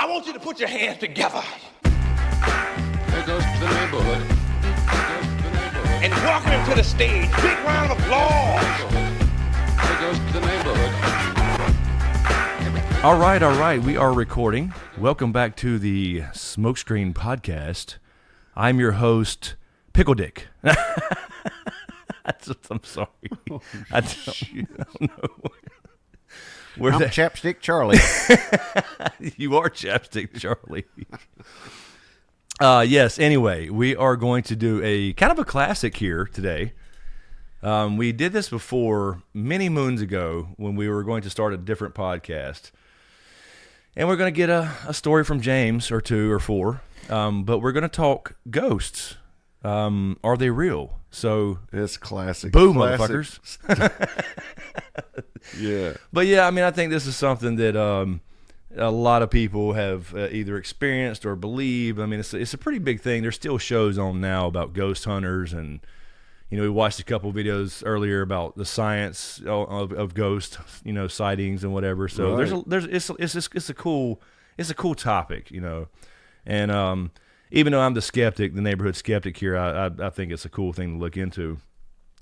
I want you to put your hands together. There goes to the neighborhood. There goes to the neighborhood. And welcome him to the stage. Big round of applause. There goes to the neighborhood. All right. We are recording. Welcome back to the SmokeScreen podcast. I'm your host, Pickle Dick. I'm sorry. I don't know. I'm Chapstick Charlie. You are Chapstick Charlie. Yes, anyway, we are going to do a kind of a classic here today. We did this before many moons ago when we were going to start a different podcast. And we're going to get a story from James, or two, or four. But we're going to talk ghosts. Are they real? So it's classic. Boom, classic. Motherfuckers. Yeah. But yeah, I mean, I think this is something that a lot of people have either experienced or believe. I mean, it's a pretty big thing. There's still shows on now about ghost hunters, and you know, we watched a couple videos earlier about the science of ghost, you know, sightings and whatever. So right. it's a cool topic, you know. And even though I'm the skeptic, the neighborhood skeptic here, I think it's a cool thing to look into.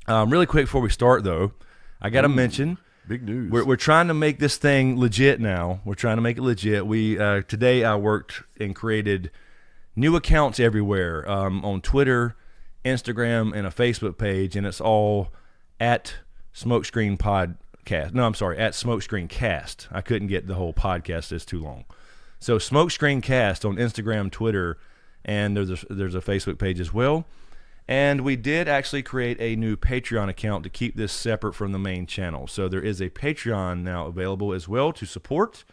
Really quick before we start, though, I got to mention. Big news. We're trying to make this thing legit now. We're trying to make it legit. We today I worked and created new accounts everywhere on Twitter, Instagram, and a Facebook page, and it's all at SmokeScreen Podcast. No, I'm sorry, at SmokeScreen Cast. I couldn't get the whole podcast. It's too long. So SmokeScreen Cast on Instagram, Twitter, and there's a Facebook page as well. And we did actually create a new Patreon account to keep this separate from the main channel. So there is a Patreon now available as well to support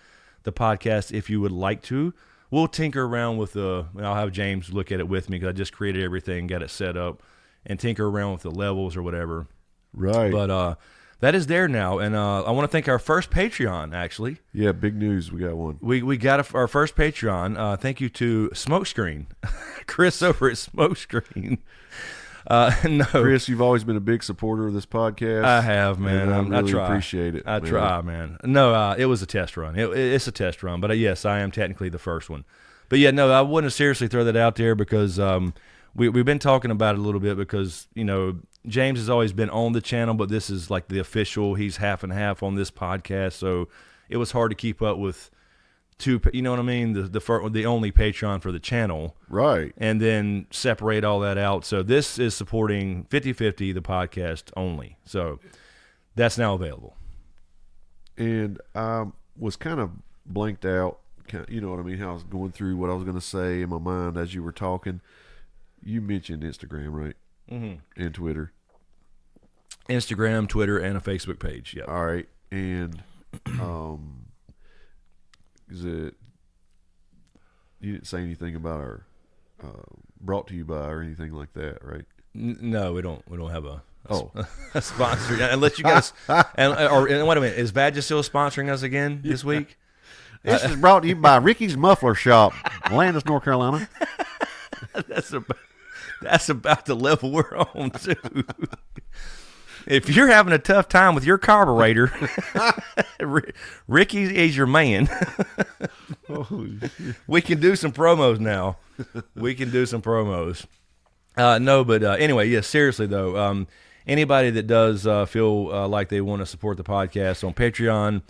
the podcast if you would like to. We'll tinker around with I'll have James look at it with me because I just created everything, got it set up, and tinker around with the levels or whatever. Right. But that is there now. And I want to thank our first Patreon, actually. Yeah, big news. We got one. We got our first Patreon. Thank you to SmokeScreen. Chris over at SmokeScreen. No, Chris, you've always been a big supporter of this podcast. I have, man. I really try. appreciate it. I try, man. No, it was a test run. It's a test run, but yes, I am technically the first one. But yeah, no, I wouldn't seriously throw that out there because we've been talking about it a little bit because, you know, James has always been on the channel, but this is like the official. He's half and half on this podcast, so it was hard to keep up with two. You know what I mean? The only Patreon for the channel, right? And then separate all that out. So this is supporting 50/50 the podcast only. So that's now available. And I was kind of blanked out. You know what I mean? How I was going through what I was going to say in my mind as you were talking. You mentioned Instagram, right? Mm-hmm. And Twitter. Instagram, Twitter, and a Facebook page. Yeah. All right. And is it? You didn't say anything about our brought to you by or anything like that, right? No, we don't. We don't have a sponsor unless you guys. and wait a minute, is Badger still sponsoring us again this week? This is brought to you by Ricky's Muffler Shop, Landis, North Carolina. That's about the level we're on too. If you're having a tough time with your carburetor, Ricky is your man. We can do some promos now. No, but anyway, yes, seriously though, anybody that does feel like they want to support the podcast on Patreon,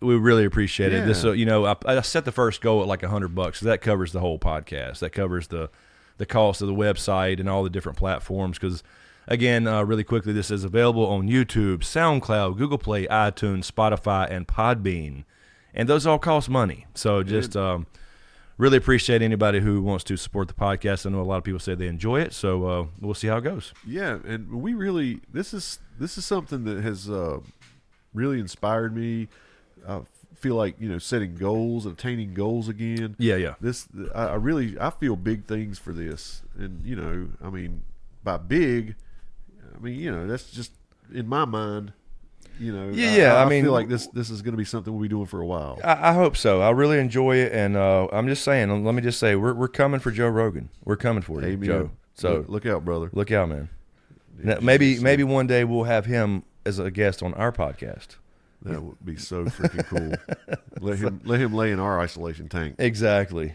we really appreciate it. This, you know, I set the first goal at like $100, so that covers the whole podcast. That covers the cost of the website and all the different platforms. Because again, really quickly, this is available on YouTube, SoundCloud, Google Play, iTunes, Spotify, and Podbean, and those all cost money. So just really appreciate anybody who wants to support the podcast. I know a lot of people say they enjoy it, so we'll see how it goes. Yeah, and we really this is something that has really inspired me. I feel like, you know, setting goals and attaining goals again. Yeah. I feel big things for this, and you know, I mean, by big, I mean, you know, that's just in my mind. You know, I mean, feel like this is going to be something we'll be doing for a while. I hope so. I really enjoy it, and I'm just saying. Let me just say, we're coming for Joe Rogan. We're coming for you, Amen. Joe. So look out, brother. Look out, man. Now, maybe one day we'll have him as a guest on our podcast. That would be so freaking cool. Let him lay in our isolation tank. Exactly.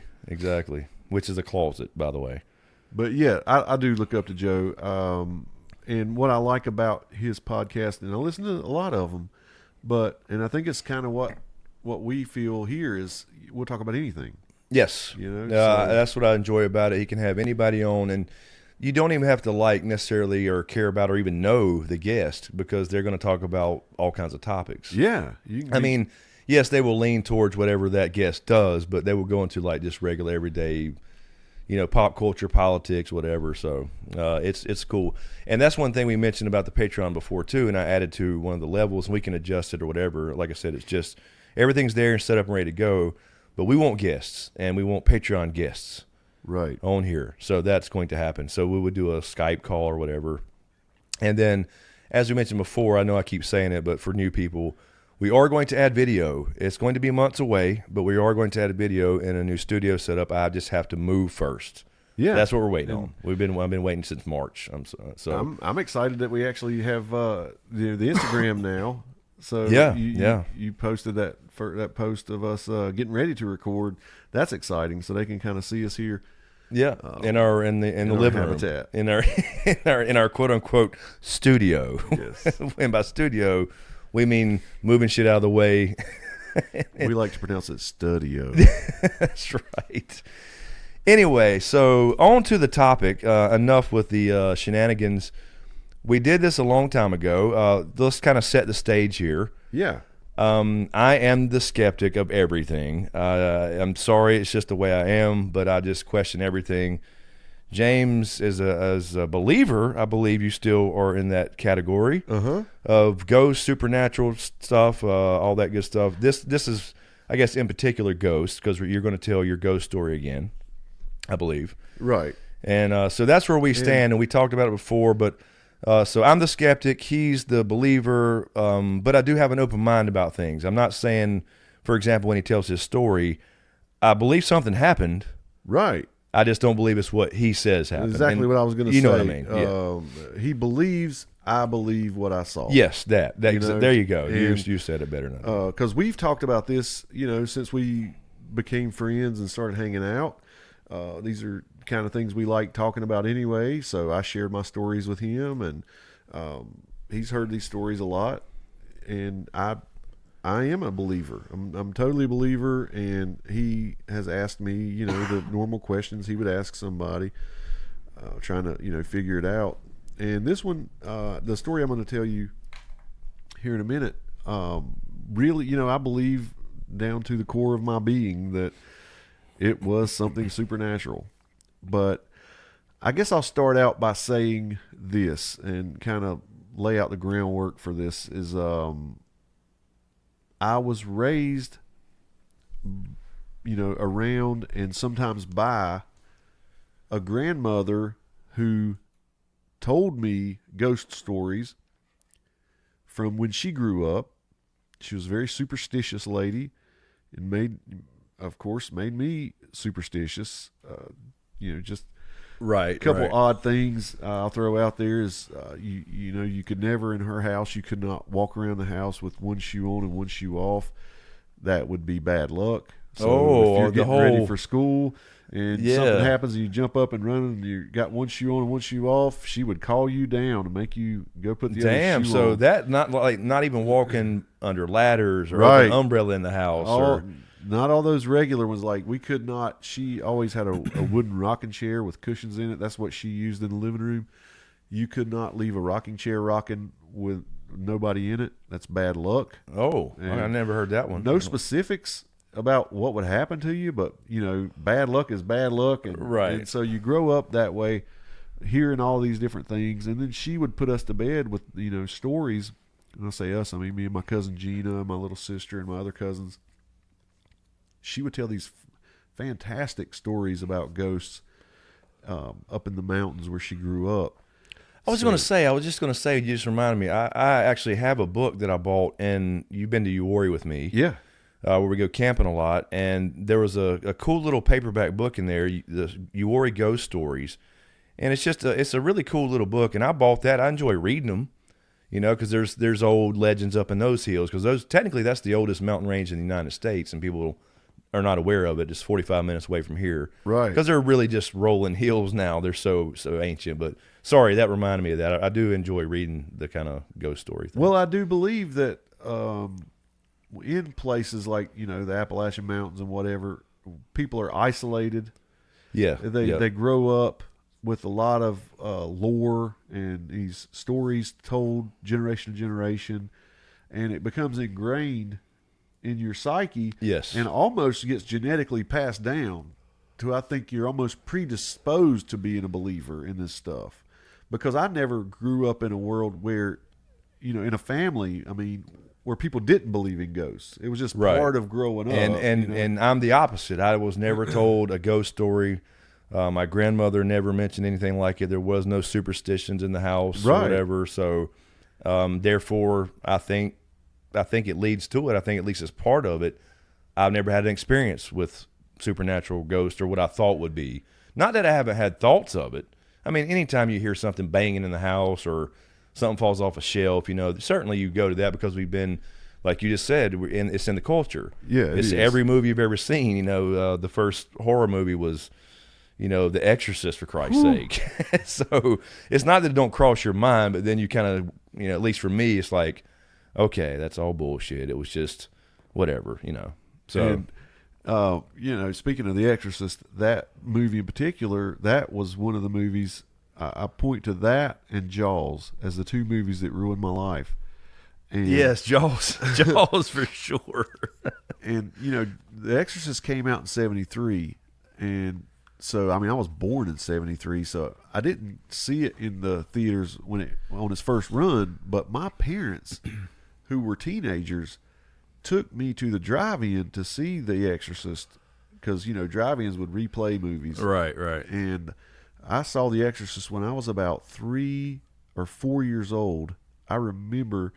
Which is a closet, by the way. But yeah, I do look up to Joe. And what I like about his podcast, and I listen to a lot of them, and I think it's kind of what we feel here is we'll talk about anything. Yes. So. That's what I enjoy about it. He can have anybody on, and you don't even have to like necessarily or care about or even know the guest, because they're going to talk about all kinds of topics. Yeah. I mean, yes, they will lean towards whatever that guest does, but they will go into like just regular everyday, pop culture, politics, whatever. So it's cool. And that's one thing we mentioned about the Patreon before too, and I added to one of the levels, and we can adjust it or whatever. Like I said, it's just everything's there and set up and ready to go, but we want guests, and we want Patreon guests right on here. So that's going to happen. So we would do a Skype call or whatever. And then, as we mentioned before, I know I keep saying it, but for new people, we are going to add video. It's going to be months away, but we are going to add a video in a new studio setup. I just have to move first. Yeah, that's what we're waiting on. I've been waiting since March. I'm excited that we actually have the Instagram now. So you posted that post of us getting ready to record. That's exciting. So they can kind of see us here. Yeah, in the living habitat. room, in our quote unquote studio. Yes, and by studio we mean moving shit out of the way. We like to pronounce it studio. That's right. Anyway, so on to the topic. Enough with the shenanigans. We did this a long time ago. Let's kind of set the stage here. Yeah. I am the skeptic of everything. I'm sorry, it's just the way I am, but I just question everything. James is a believer. I believe you still are in that category of ghosts, supernatural stuff, all that good stuff. This is, I guess, in particular ghosts, because you're going to tell your ghost story again, I believe. Right. And so that's where we stand, and we talked about it before, but so I'm the skeptic, he's the believer, but I do have an open mind about things. I'm not saying, for example, when he tells his story, I believe something happened. Right. I just don't believe it's what he says happened. Exactly what I was going to say. You know what I mean? Yeah. He believes, I believe what I saw. Yes, that there you go. You said it better than that. Because we've talked about this, since we became friends and started hanging out. These are kind of things we like talking about anyway. So I shared my stories with him, and he's heard these stories a lot. And I am a believer. I'm totally a believer, and he has asked me, the normal questions he would ask somebody, trying to, figure it out. And this one, the story I'm going to tell you here in a minute, really, I believe down to the core of my being that it was something supernatural. But I guess I'll start out by saying this and kind of lay out the groundwork for this is, I was raised, around and sometimes by a grandmother who told me ghost stories from when she grew up. She was a very superstitious lady, and made me superstitious. Just right. A couple odd things I'll throw out there is, you could never in her house, you could not walk around the house with one shoe on and one shoe off. That would be bad luck. So if you're getting ready for school and something happens and you jump up and run and you got one shoe on and one shoe off, she would call you down and make you go put the other shoe on. So that not even walking under ladders or an umbrella in the house not all those regular ones. Like we could not. She always had a wooden rocking chair with cushions in it. That's what she used in the living room. You could not leave a rocking chair rocking with nobody in it. That's bad luck. Oh, I never heard that one. No specifics about what would happen to you, but bad luck is bad luck, and so you grow up that way, hearing all these different things. And then she would put us to bed with stories. And I say us, I mean me and my cousin Gina, my little sister, and my other cousins. She would tell these fantastic stories about ghosts up in the mountains where she grew up. I was just going to say, you just reminded me, I actually have a book that I bought, and you've been to Uwharrie with me. Yeah. Where we go camping a lot, and there was a cool little paperback book in there, the Uwharrie Ghost Stories, and it's a really cool little book, and I bought that. I enjoy reading them. You know, because there's old legends up in those hills, because that's the oldest mountain range in the United States, and people are not aware of it. It's 45 minutes away from here, right? Because they're really just rolling hills now. They're so ancient. But sorry, that reminded me of that. I do enjoy reading the kind of ghost story thing. Well, I do believe that in places like, you know, the Appalachian Mountains and whatever, people are isolated. Yeah, they grow up with a lot of lore and these stories told generation to generation, and it becomes ingrained in your psyche. Yes, and almost gets genetically passed down to, I think you're almost predisposed to being a believer in this stuff. Because I never grew up in a world where, you know, in a family, I mean, where people didn't believe in ghosts. It was just part of growing up. And I'm the opposite. I was never told a ghost story. My grandmother never mentioned anything like it. There was no superstitions in the house or whatever. So, therefore, I think it leads to it. I think at least as part of it, I've never had an experience with supernatural ghosts or what I thought would be. Not that I haven't had thoughts of it. I mean, anytime you hear something banging in the house or something falls off a shelf, you know, certainly you go to that because we've been, like you just said, it's in the culture. Yeah, it's every movie you've ever seen. You know, the first horror movie was, you know, The Exorcist, for Christ's sake. So it's not that it don't cross your mind, but then you kind of, you know, at least for me, it's like, okay, that's all bullshit. It was just whatever, you know. So, and, you know, speaking of The Exorcist, that movie in particular, that was one of the movies I point to, that and Jaws as the two movies that ruined my life. And, yes, Jaws for sure. And, you know, The Exorcist came out in 1973, and so, I mean, I was born in 1973, so I didn't see it in the theaters on its first run, but my parents, who were teenagers, took me to the drive-in to see The Exorcist, because, you know, drive-ins would replay movies. Right. And I saw The Exorcist when I was about 3 or 4 years old. I remember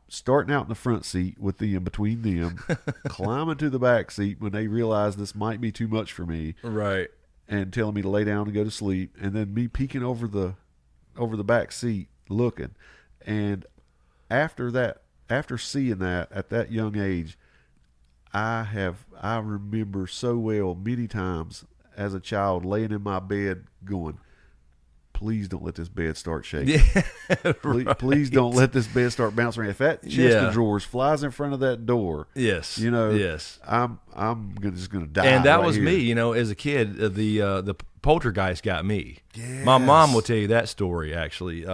starting out in the front seat with them, between them, climbing to the back seat when they realized this might be too much for me. Right. And telling me to lay down and go to sleep. And then me peeking over the back seat looking. And after seeing that at that young age, I remember so well many times as a child laying in my bed going, please don't let this bed start shaking. Yeah, please don't let this bed start bouncing around. If that chest of drawers flies in front of that door, you know, I'm just gonna die. And that right was here. me, you know, as a kid. The poltergeist got me. Yes. My mom will tell you that story, actually.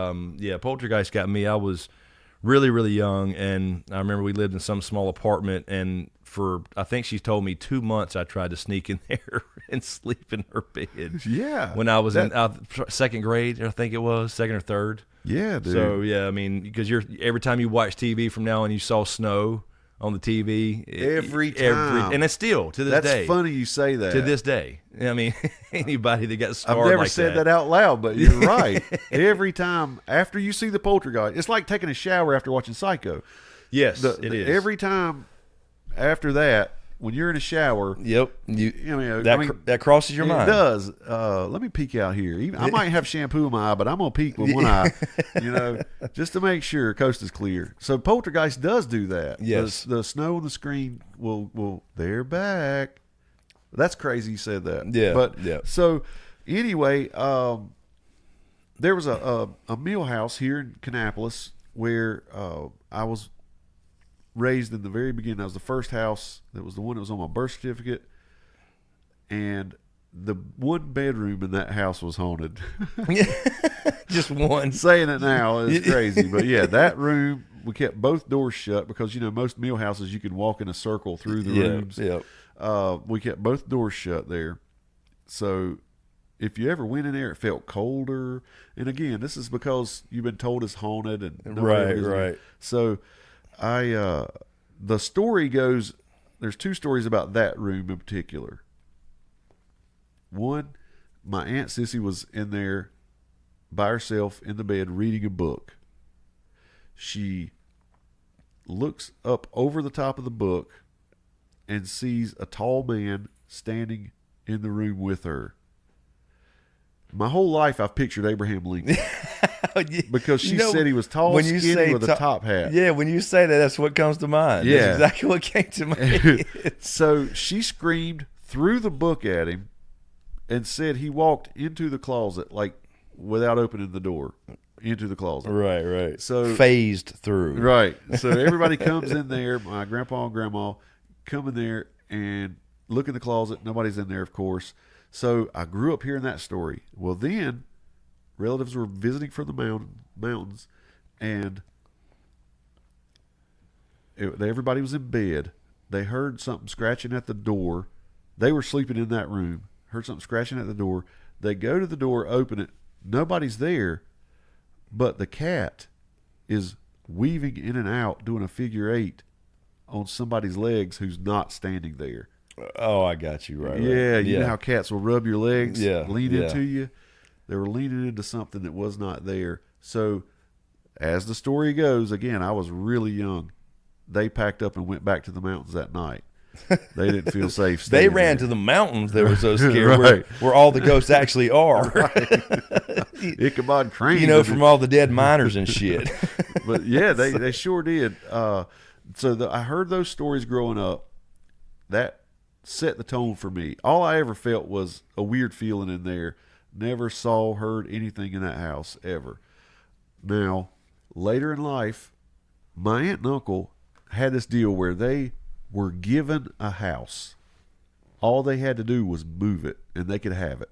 Poltergeist got me. I was really, really young, and I remember we lived in some small apartment, and for, I think she told me, 2 months I tried to sneak in there and sleep in her bed. Yeah. When I was in second grade, I think it was, second or third. Yeah, dude. So, yeah, I mean, because every time you watch TV from now on, you saw snow on the TV. Every time. And it's still, to this day. That's funny you say that. To this day. I mean, anybody that got scarred I've never like said that out loud, but you're right. Every time after you see the poltergeist, it's like taking a shower after watching Psycho. Yes, it is. Every time after that, when you're in a shower, that crosses your mind. It does. Let me peek out here. I might have shampoo in my eye, but I'm gonna peek with one eye, you know, just to make sure coast is clear. So poltergeist does do that. Yes, the snow on the screen will. They're back. That's crazy you said that. Yeah. But yeah. So anyway, there was a meal house here in Kannapolis where I was raised in the very beginning. That was the first house. That was the one that was on my birth certificate. And the one bedroom in that house was haunted. Just one. Saying it now is crazy. But yeah, that room, we kept both doors shut because, you know, most meal houses you can walk in a circle through the rooms. Yeah. We kept both doors shut there. So if you ever went in there, it felt colder. And again, this is because you've been told it's haunted. And right. So the story goes, there's two stories about that room in particular. One, my Aunt Sissy was in there by herself in the bed reading a book. She looks up over the top of the book and sees a tall man standing in the room with her. My whole life I've pictured Abraham Lincoln because she said he was tall, skinny, with a top hat. Yeah, when you say that, that's what comes to mind. Yeah. That's exactly what came to mind. So she screamed, threw the book at him, and said he walked into the closet like without opening the door into the closet. Right. So phased through. Right. So everybody comes in there. My grandpa and grandma come in there and look in the closet. Nobody's in there, of course. So I grew up hearing that story. Well, then relatives were visiting from the mountains, and everybody was in bed. They heard something scratching at the door. They were sleeping in that room. Heard something scratching at the door. They go to the door, open it. Nobody's there, but the cat is weaving in and out, doing a figure 8 on somebody's legs who's not standing there. Oh, I got you. Right. Yeah, you know how cats will rub your legs, lean yeah. into you? They were leaning into something that was not there. So, as the story goes, again, I was really young. They packed up and went back to the mountains that night. They didn't feel safe. They ran to the mountains. They were so scared Right. where all the ghosts actually are. Ichabod Crane. You know, from all the dead miners and shit. But yeah, they sure did. So I heard those stories growing up. That set the tone for me. All I ever felt was a weird feeling in there. Never saw, heard anything in that house ever. Now, later in life, my aunt and uncle had this deal where they were given a house. All they had to do was move it, and they could have it.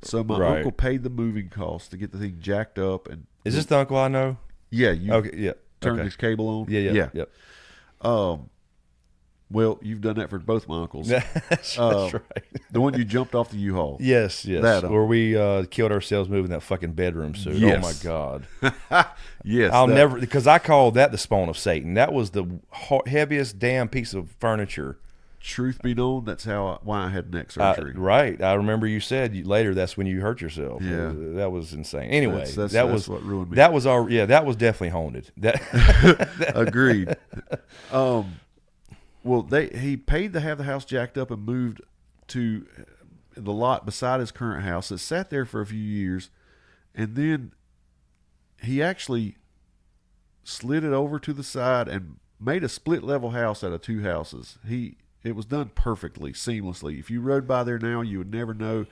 So my uncle paid the moving costs to get the thing jacked up. And is this the uncle I know? Yeah. You okay. Yeah. turned his cable on? Yeah. Well, you've done that for both my uncles. That's right. The one you jumped off the U-Haul. Yes. That where we killed ourselves moving that fucking bedroom suit. Yes. Oh, my God. Yes. I'll never, because I called that the spawn of Satan. That was the heaviest damn piece of furniture. Truth be known, that's why I had neck surgery. Right. I remember you said later that's when you hurt yourself. Yeah. That was insane. Anyway, that was what ruined me. That was that was definitely haunted. Agreed. Well, he paid to have the house jacked up and moved to the lot beside his current house. It sat there for a few years, and then he actually slid it over to the side and made a split-level house out of 2 houses. It was done perfectly, seamlessly. If you rode by there now, you would never know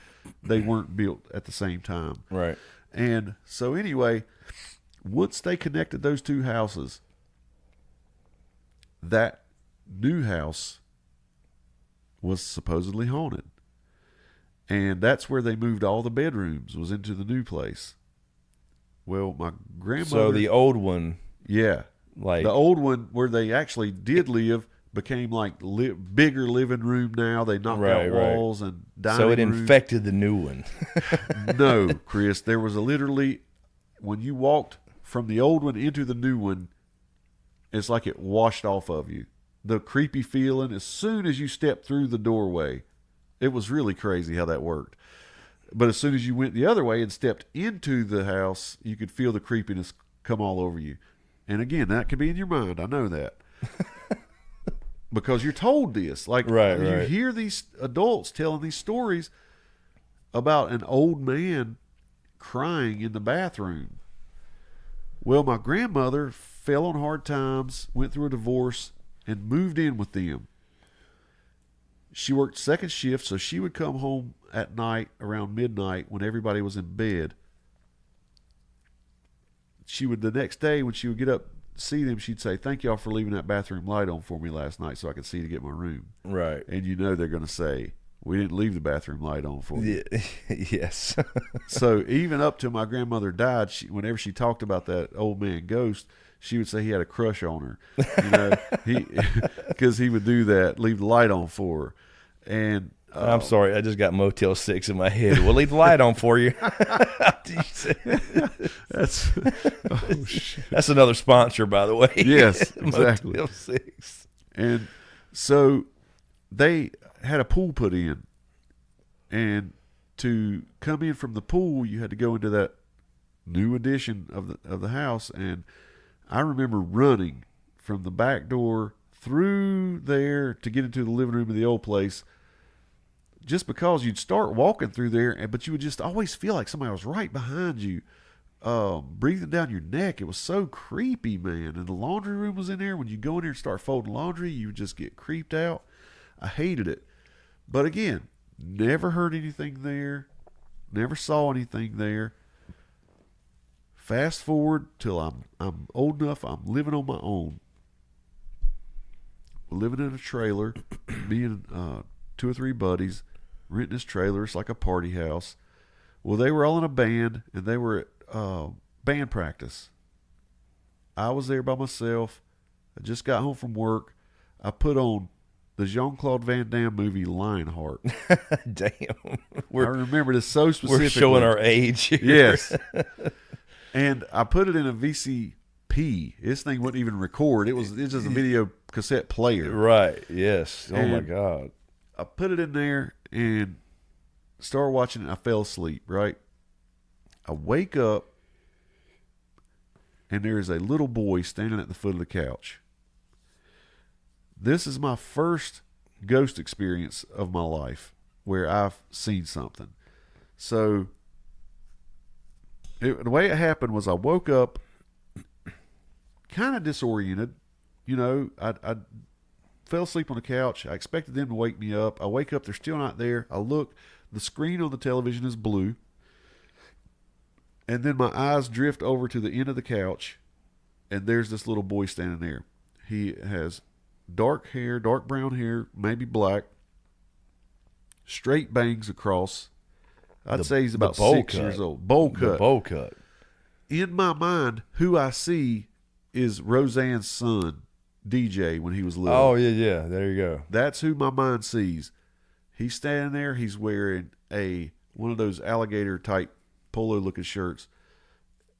they weren't built at the same time. Right. And so anyway, once they connected those 2 houses, that new house was supposedly haunted. And that's where they moved all the bedrooms, was into the new place. Well, my grandmother... So the old one... Yeah. Like the old one where they actually did live became like bigger living room now. They knocked out walls and dining room. So it infected the new one. No, Chris. There was literally... When you walked from the old one into the new one, it's like it washed off of you. The creepy feeling as soon as you stepped through the doorway. It was really crazy how that worked. But as soon as you went the other way and stepped into the house, you could feel the creepiness come all over you. And again, that could be in your mind. I know that. Because you're told this. Like, you hear these adults telling these stories about an old man crying in the bathroom. Well, my grandmother fell on hard times, went through a divorce, and moved in with them. She worked second shift, so she would come home at night around midnight when everybody was in bed. She would, the next day when she would get up to see them, she'd say, "Thank y'all for leaving that bathroom light on for me last night so I could see to get my room." Right. And you know they're going to say, "We didn't leave the bathroom light on for you." Yes. So even up till my grandmother died, whenever she talked about that old man ghost, she would say he had a crush on her, you know, because he would do that, leave the light on for her. And I'm sorry, I just got Motel 6 in my head. We'll leave the light on for you. That's another sponsor, by the way. Yes, exactly. Motel 6. And so they had a pool put in, and to come in from the pool, you had to go into that new addition of the house. And I remember running from the back door through there to get into the living room of the old place, just because you'd start walking through there, but you would just always feel like somebody was right behind you, breathing down your neck. It was so creepy, man. And the laundry room was in there. When you go in there and start folding laundry, you would just get creeped out. I hated it. But again, never heard anything there. Never saw anything there. Fast forward till I'm old enough. I'm living on my own. Living in a trailer. Me and 2 or 3 buddies renting this trailer. It's like a party house. Well, they were all in a band, and they were at band practice. I was there by myself. I just got home from work. I put on the Jean-Claude Van Damme movie Lionheart. Damn. I remember this so specifically. We're showing our age here. Yes. And I put it in a VCP. This thing wouldn't even record. It's just a video cassette player. Right. Yes. Oh, my God. I put it in there and started watching it, and I fell asleep, right? I wake up, and there is a little boy standing at the foot of the couch. This is my first ghost experience of my life where I've seen something. So the way it happened was I woke up kind of disoriented. You know, I fell asleep on the couch. I expected them to wake me up. I wake up, they're still not there. I look, the screen on the television is blue. And then my eyes drift over to the end of the couch, and there's this little boy standing there. He has dark hair, dark brown hair, maybe black, straight bangs across. I'd say he's about 6 years old. Bowl cut. The bowl cut. In my mind, who I see is Roseanne's son, DJ, when he was little. Oh, yeah. There you go. That's who my mind sees. He's standing there. He's wearing one of those alligator type polo looking shirts.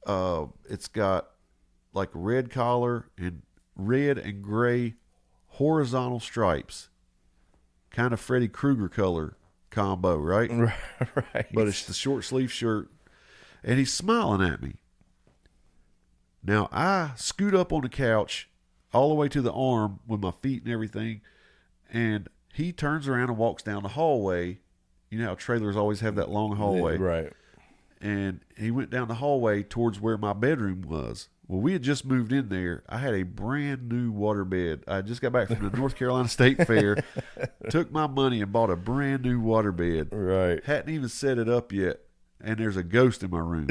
It's got like a red collar and red and gray horizontal stripes, kind of Freddy Krueger color combo, right? Right. But it's the short sleeve shirt, and he's smiling at me. Now I scoot up on the couch all the way to the arm with my feet and everything, and he turns around and walks down the hallway. You know how trailers always have that long hallway, right? And he went down the hallway towards where my bedroom was. Well, we had just moved in there. I had a brand new waterbed. I just got back from the North Carolina State Fair, took my money and bought a brand new waterbed. Right. Hadn't even set it up yet, and there's a ghost in my room.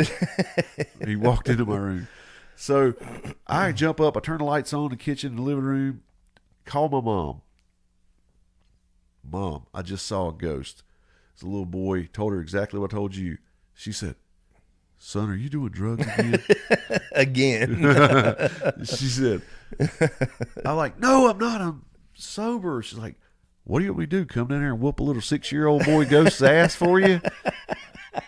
He walked into my room. So I jump up. I turn the lights on in the kitchen and the living room. Call my mom. Mom, I just saw a ghost. It's a little boy. Told her exactly what I told you. She said, son, are you doing drugs again? Again. She said, I'm like, no, I'm not. I'm sober. She's like, what do you want me to do? Come down here and whoop a little 6-year-old boy ghost's ass for you?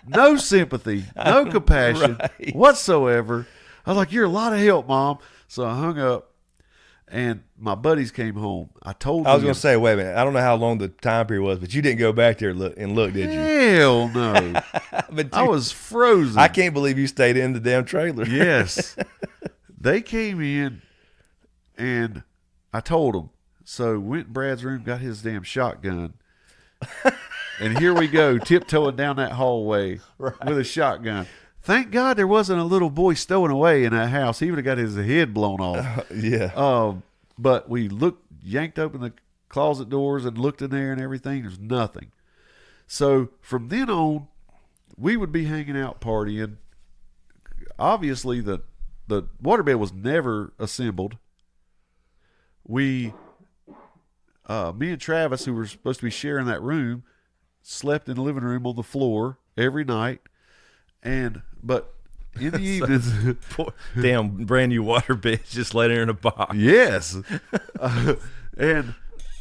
No sympathy, no compassion whatsoever. I was like, you're a lot of help, Mom. So I hung up. And my buddies came home. I was going to say, wait a minute. I don't know how long the time period was, but you didn't go back there and look, did you? Hell no. But I was frozen. I can't believe you stayed in the damn trailer. Yes. They came in, and I told them. So went in Brad's room, got his damn shotgun. And here we go, tiptoeing down that hallway with a shotgun. Thank God there wasn't a little boy stowing away in that house. He would have got his head blown off. Yeah. But we yanked open the closet doors and looked in there and everything. There's nothing. So from then on, we would be hanging out partying. Obviously, the waterbed was never assembled. Me and Travis, who were supposed to be sharing that room, slept in the living room on the floor every night. But in the evenings, damn brand new waterbed just laying there in a box. Yes. And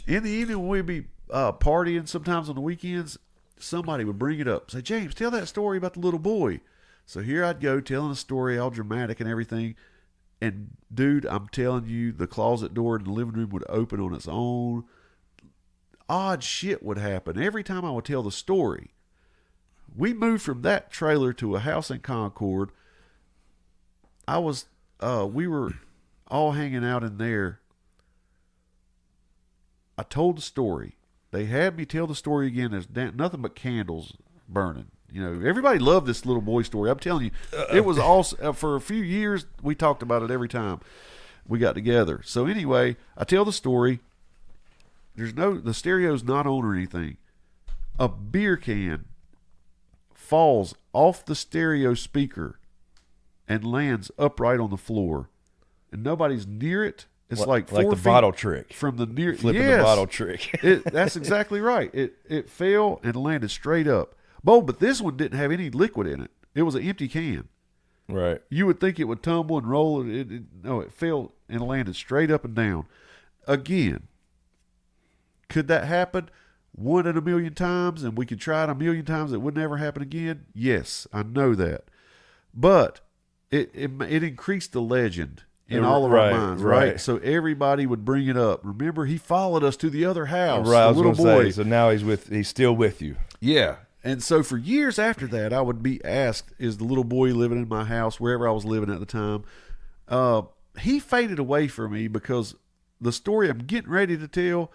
in the evening when we'd be partying, sometimes on the weekends, somebody would bring it up. Say, James, tell that story about the little boy. So here I'd go telling a story, all dramatic and everything. And dude, I'm telling you, the closet door in the living room would open on its own. Odd shit would happen every time I would tell the story. We moved from that trailer to a house in Concord. We were all hanging out in there. I told the story. They had me tell the story again. There's nothing but candles burning. You know, everybody loved this little boy story. I'm telling you, it was awesome. For a few years, we talked about it every time we got together. So anyway, I tell the story. The stereo's not on or anything. A beer can falls off the stereo speaker and lands upright on the floor, and nobody's near it. It's like 4 the feet bottle trick from the near flipping the bottle trick. That's exactly right. It fell and landed straight up. But this one didn't have any liquid in it. It was an empty can. Right. You would think it would tumble and roll. No, it fell and landed straight up and down. Again, could that happen 1 in a million times, and we could try it 1,000,000 times? It would never happen again? Yes, I know that. But it increased the legend in all of our minds, right? So everybody would bring it up. Remember, he followed us to the other house, right, the little boy. So now he's still with you. Yeah. And so for years after that, I would be asked, is the little boy living in my house, wherever I was living at the time? He faded away from me because the story I'm getting ready to tell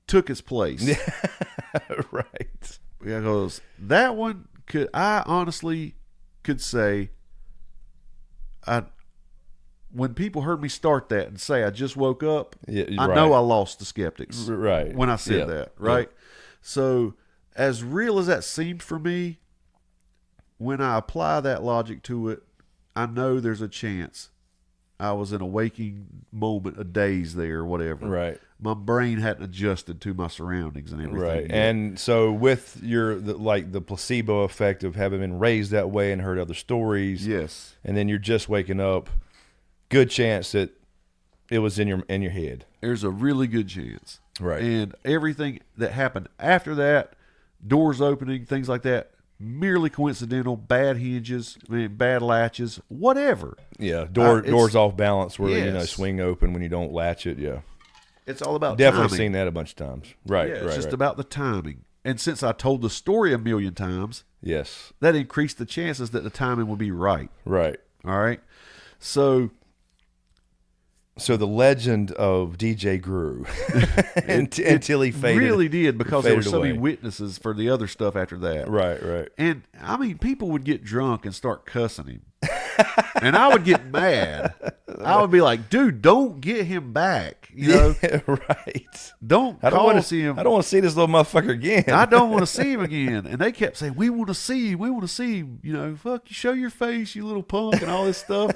took its place. Right. Because that one, I honestly could say, when people heard me start that and say I just woke up, I know I lost the skeptics when I said that, right? Yeah. So as real as that seemed for me, when I apply that logic to it, I know there's a chance I was in a waking moment, a daze there or whatever. Right. My brain hadn't adjusted to my surroundings and everything. Right. Yet. And so with the placebo effect of having been raised that way and heard other stories. Yes. And then you're just waking up, good chance that it was in your head. There's a really good chance. Right. And everything that happened after that, doors opening, things like that, merely coincidental, bad hinges, bad latches, whatever. Yeah, doors off balance where they swing open when you don't latch it. Yeah, it's all about definitely timing. Seen that a bunch of times. Right, yeah, it's just about the timing. And since I told the story 1,000,000 times, yes, that increased the chances that the timing would be right. Right. All right. So the legend of DJ grew until he faded. Really did, because there were so many away. witnesses for the other stuff after that. Right. And I mean, people would get drunk and start cussing him. And I would get mad. I would be like, dude, don't get him back. You know? Right. Don't cause him. I don't want to see this little motherfucker again. I don't want to see him again. And they kept saying, we want to see him. We want to see him. You know, fuck, you show your face, you little punk, and all this stuff.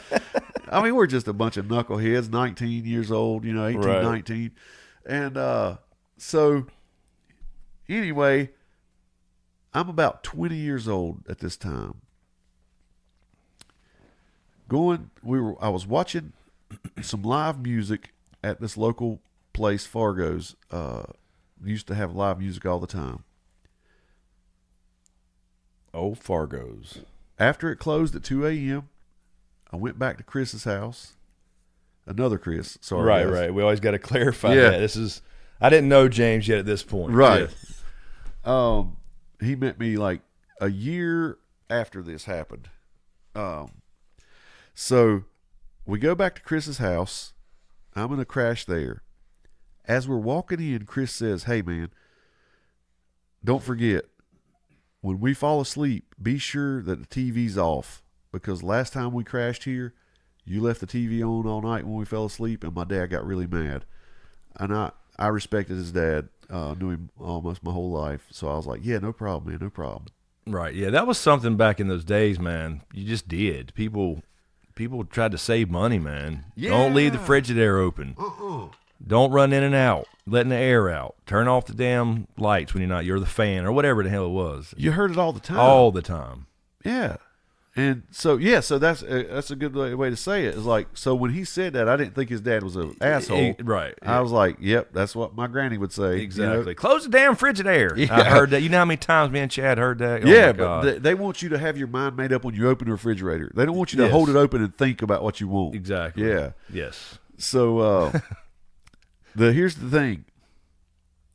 I mean, we're just a bunch of knuckleheads, 19 years old, 18, right. 19. And so, anyway, I'm about 20 years old at this time. I was watching some live music at this local place, Fargo's. Used to have live music all the time. Oh, Fargo's. After it closed at 2 a.m., I went back to Chris's house. Another Chris, sorry. Right, guys. right. We always got to clarify that. I didn't know James yet at this point. Right. Yeah. He met me like a year after this happened. So we go back to Chris's house. I'm going to crash there. As we're walking in, Chris says, hey, man, don't forget, when we fall asleep, be sure that the TV's off. Because last time we crashed here, you left the TV on all night when we fell asleep, and my dad got really mad. And I respected his dad, knew him almost my whole life. So I was like, yeah, no problem, man, no problem. Right, yeah, that was something back in those days, man. You just did. People tried to save money, man. Yeah. Don't leave the Frigidaire open. Don't run in and out, letting the air out. Turn off the damn lights when you're the fan or whatever the hell it was. You heard it all the time. All the time. Yeah. And so, so that's a good way to say it. It's like, so when he said that, I didn't think his dad was an asshole. Right. I was like, yep, that's what my granny would say. Exactly. You know? Close the damn Frigidaire. Yeah. I heard that. You know how many times me and Chad heard that? Yeah, but they want you to have your mind made up when you open the refrigerator. They don't want you to hold it open and think about what you want. Exactly. Yeah. Yes. So here's the thing.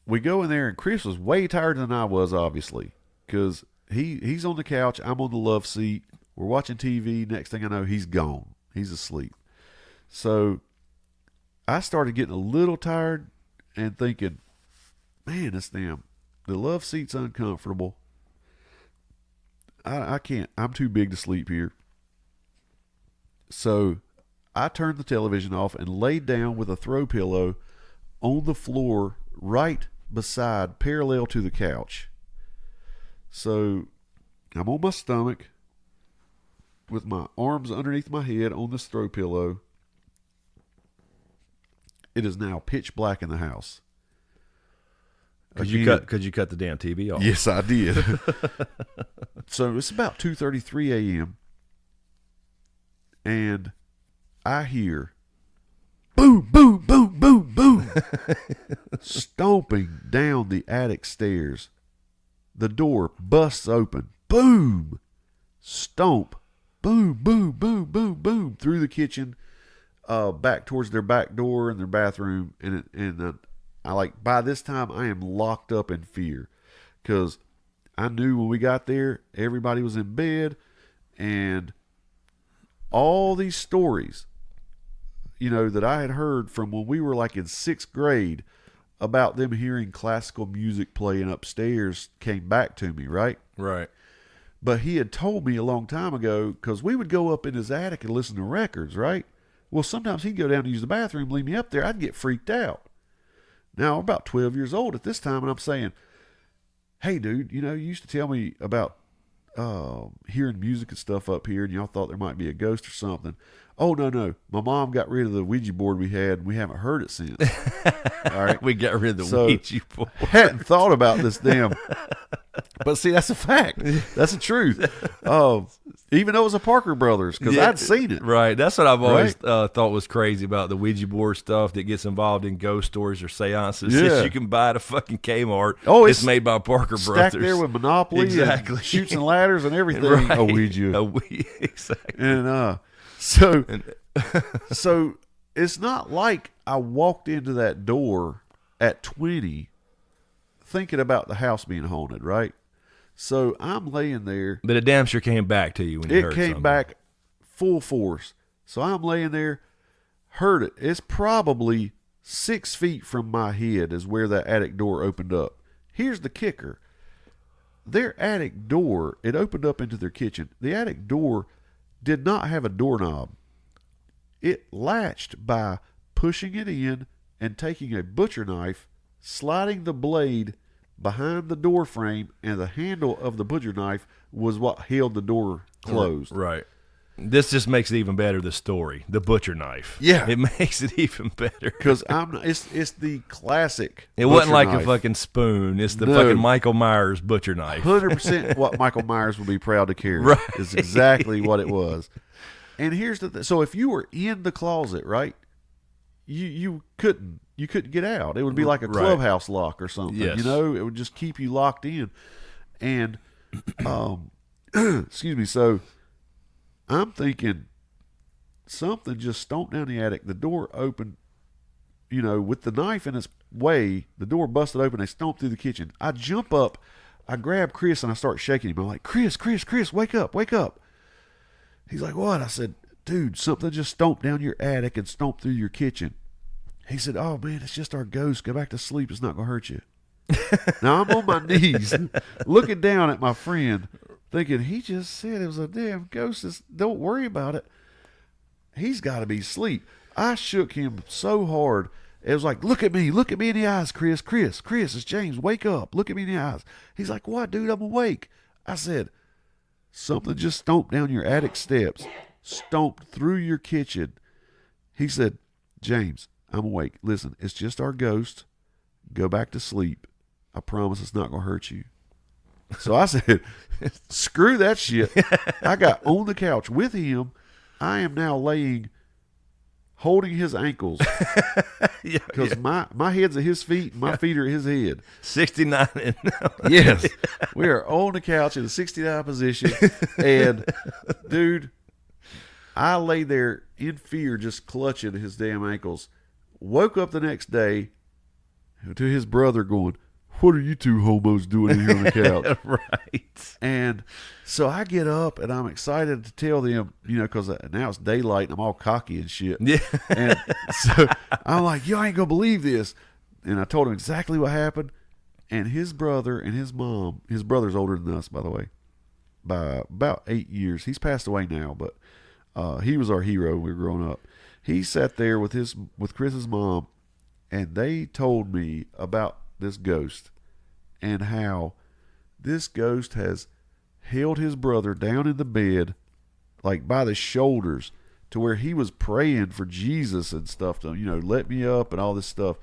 We go in there, and Chris was way tired than I was, obviously, because he's on the couch. I'm on the love seat. We're watching TV. Next thing I know, he's gone. He's asleep. So I started getting a little tired and thinking, man, the love seat's uncomfortable. I can't. I'm too big to sleep here. So I turned the television off and laid down with a throw pillow on the floor right beside, parallel to the couch. So I'm on my stomach with my arms underneath my head on this throw pillow. It is now pitch black in the house. Could you cut the damn TV off? Yes, I did. So it's about 2:33 a.m. and I hear boom, boom, boom, boom, boom, stomping down the attic stairs. The door busts open. Boom, stomp, boom, boom, boom, boom, boom through the kitchen, back towards their back door and their bathroom, and I like, by this time I am locked up in fear, because I knew when we got there everybody was in bed, and all these stories, that I had heard from when we were like in 6th grade about them hearing classical music playing upstairs came back to me, right? Right. But he had told me a long time ago, because we would go up in his attic and listen to records, right? Well, sometimes he'd go down to use the bathroom, leave me up there. I'd get freaked out. Now, I'm about 12 years old at this time, and I'm saying, hey, dude, you used to tell me about hearing music and stuff up here, and y'all thought there might be a ghost or something. Oh, no. My mom got rid of the Ouija board we had, and we haven't heard it since. All right. We got rid of the Ouija board. Hadn't thought about this damn. But see, that's a fact. That's the truth. Even though it was a Parker Brothers, because I'd seen it. Right. That's what I've always thought was crazy about the Ouija board stuff that gets involved in ghost stories or seances. Yeah. You can buy at a fucking Kmart. Oh, it's made by Parker Brothers. Stacked there with Monopoly exactly. and Chutes and Ladders and everything. Right. A Ouija. Exactly. And so it's not like I walked into that door at 20 thinking about the house being haunted, right? So I'm laying there. But it damn sure came back to you when you heard something. It came back full force. So I'm laying there, heard it. It's probably 6 feet from my head is where that attic door opened up. Here's the kicker. Their attic door, it opened up into their kitchen. The attic door did not have a doorknob. It latched by pushing it in and taking a butcher knife, sliding the blade behind the door frame, and the handle of the butcher knife was what held the door closed. Right. This just makes it even better, the story. The butcher knife. Yeah. It makes it even better. Because it's the classic It wasn't like knife. a fucking spoon. It's the fucking Michael Myers butcher knife. 100% what Michael Myers would be proud to carry. Right. Is exactly what it was. And here's the so if you were in the closet, right, you couldn't get out. It would be like a clubhouse lock or something. Yes. It would just keep you locked in. And excuse me, so I'm thinking something just stomped down the attic. The door opened, with the knife in its way. The door busted open. They stomped through the kitchen. I jump up. I grab Chris and I start shaking him. I'm like, Chris, wake up. He's like, what? I said, dude, something just stomped down your attic and stomped through your kitchen. He said, oh, man, it's just our ghost. Go back to sleep. It's not going to hurt you. Now I'm on my knees looking down at my friend thinking, he just said it was a damn ghost. Don't worry about it. He's got to be asleep. I shook him so hard. It was like, look at me in the eyes, Chris, it's James, wake up, look at me in the eyes. He's like, what, dude, I'm awake. I said, something just stomped down your attic steps, stomped through your kitchen. He said, James, I'm awake. Listen, it's just our ghost. Go back to sleep. I promise it's not going to hurt you. So I said, screw that shit. I got on the couch with him. I am now holding his ankles. Because my head's at his feet and my feet are at his head. 69 and yes. We are on the couch in a 69 position. And, dude, I lay there in fear just clutching his damn ankles. Woke up the next day to his brother going, what are you two homos doing in here on the couch? Right. And so I get up and I'm excited to tell them, because now it's daylight and I'm all cocky and shit. Yeah. And so I'm like, you ain't going to believe this. And I told him exactly what happened. And his brother and his mom, his brother's older than us, by the way, by about 8 years. He's passed away now, but he was our hero when we were growing up. He sat there with Chris's mom, and they told me about this ghost and how this ghost has held his brother down in the bed, like by the shoulders, to where he was praying for Jesus and stuff to, let me up and all this stuff.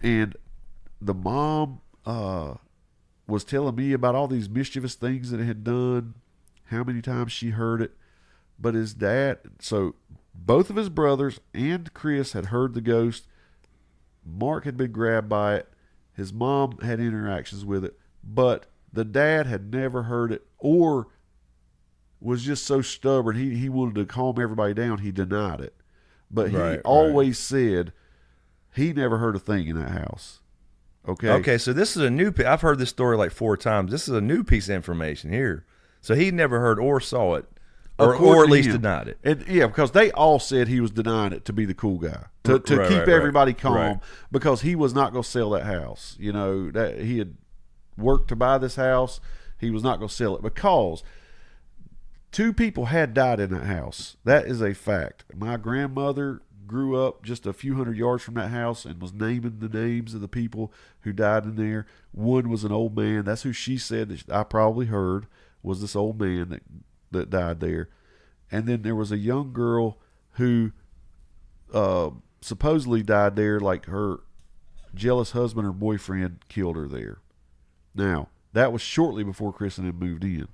And the mom was telling me about all these mischievous things that it had done, how many times she heard it. But his dad, so both of his brothers and Chris had heard the ghost. Mark had been grabbed by it. His mom had interactions with it. But the dad had never heard it, or was just so stubborn. He wanted to calm everybody down. He denied it. But he always said he never heard a thing in that house. Okay, so this is a new I've heard this story like 4 times. This is a new piece of information here. So he never heard or saw it, or at least denied it. And yeah, because they all said he was denying it to be the cool guy, to keep everybody calm, because he was not going to sell that house. That he had worked to buy this house. He was not going to sell it because 2 people had died in that house. That is a fact. My grandmother grew up just a few hundred yards from that house and was naming the names of the people who died in there. One was an old man. That's who she said that I probably heard was this old man that died there. And then there was a young girl who supposedly died there, like her jealous husband or boyfriend killed her there. Now, that was shortly before Chris and them moved in.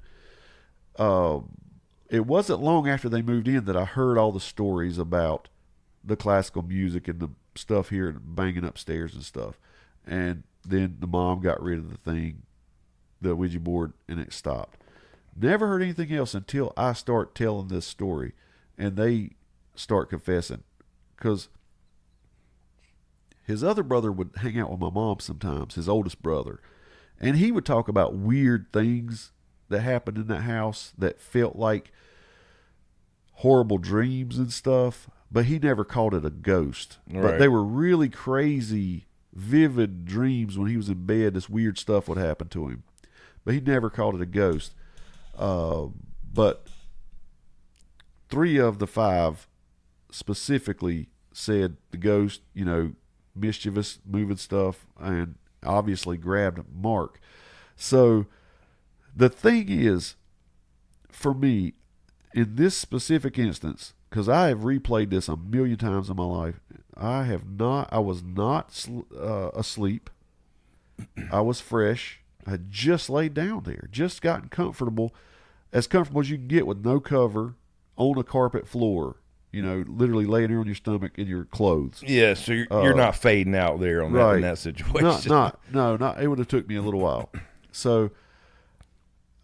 It wasn't long after they moved in that I heard all the stories about the classical music and the stuff here and banging upstairs and stuff. And then the mom got rid of the thing, the Ouija board, and it stopped. Never heard anything else until I start telling this story and they start confessing. Because his other brother would hang out with my mom sometimes, his oldest brother. And he would talk about weird things that happened in that house that felt like horrible dreams and stuff. But he never called it a ghost. Right. But they were really crazy, vivid dreams when he was in bed. This weird stuff would happen to him. But he never called it a ghost. But 3 of the 5 specifically said the ghost, mischievous, moving stuff, and obviously grabbed Mark. So the thing is, for me, in this specific instance, because I have replayed this a million times in my life, I was not asleep. I was fresh. I had just laid down there, just gotten comfortable as you can get with no cover on a carpet floor. Literally laying there on your stomach in your clothes. Yeah, so you're not fading out there in that situation. No, it would have took me a little while. So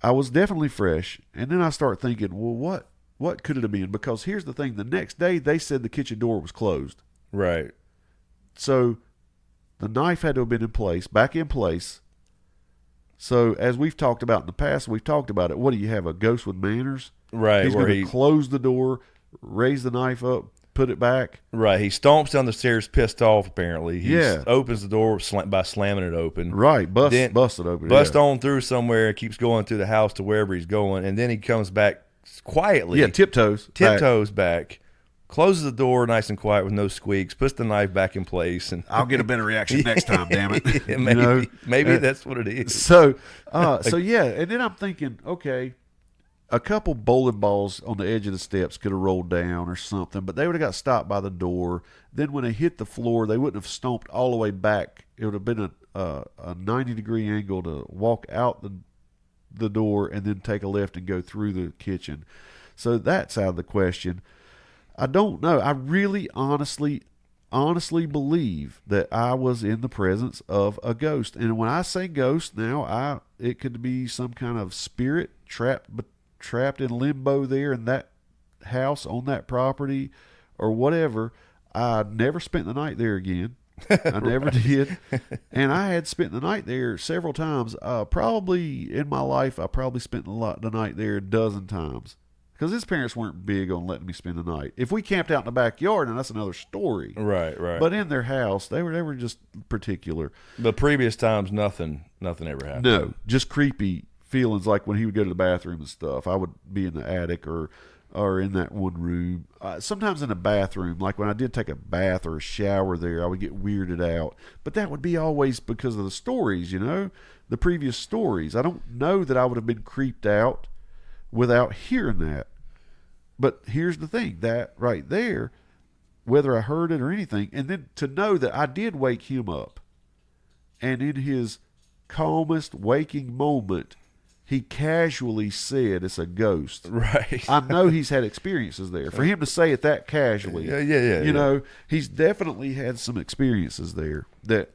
I was definitely fresh, and then I start thinking, well, what could it have been? Because here's the thing: the next day they said the kitchen door was closed. Right. So the knife had to have been back in place. So as we've talked about in the past, we've talked about it. What do you have? A ghost with manners? Right. He's going to close the door, raise the knife up, put it back. Right. He stomps down the stairs, pissed off. Apparently, he opens the door by slamming it open. Right. Bust it open. Bust on through somewhere. Keeps going through the house to wherever he's going, and then he comes back quietly. Yeah, tiptoes back. Closes the door nice and quiet with no squeaks, puts the knife back in place, and I'll get a better reaction next time, damn it. Maybe that's what it is. So yeah, and then I'm thinking, okay, a couple bowling balls on the edge of the steps could have rolled down or something, but they would have got stopped by the door. Then when they hit the floor, they wouldn't have stomped all the way back. It would have been a 90-degree angle to walk out the door and then take a left and go through the kitchen. So that's out of the question. I don't know. I really honestly believe that I was in the presence of a ghost. And when I say ghost now, it could be some kind of spirit trapped in limbo there in that house on that property or whatever. I never spent the night there again. I never did. And I had spent the night there several times. Probably in my life, I probably spent the night there a dozen times. because his parents weren't big on letting me spend the night. If we camped out in the backyard, and that's another story. Right. But in their house, they were just particular. But previous times, nothing ever happened. No, just creepy feelings like when he would go to the bathroom and stuff. I would be in the attic or in that one room. Sometimes in a bathroom, like when I did take a bath or a shower there, I would get weirded out. But that would be always because of the stories, the previous stories. I don't know that I would have been creeped out without hearing that. But here's the thing, that right there, whether I heard it or anything, and then to know that I did wake him up, and in his calmest waking moment, he casually said it's a ghost. Right. I know he's had experiences there. For him to say it that casually, yeah. He's definitely had some experiences there that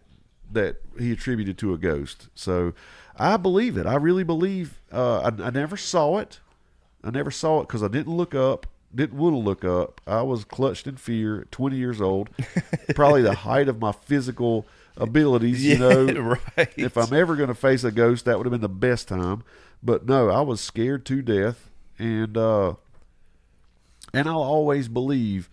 he attributed to a ghost. So I believe it. I really believe. I never saw it. I never saw it because I didn't look up. Didn't want to look up. I was clutched in fear at 20 years old. Probably the height of my physical abilities, Right. If I'm ever going to face a ghost, that would have been the best time. But no, I was scared to death, and I'll always believe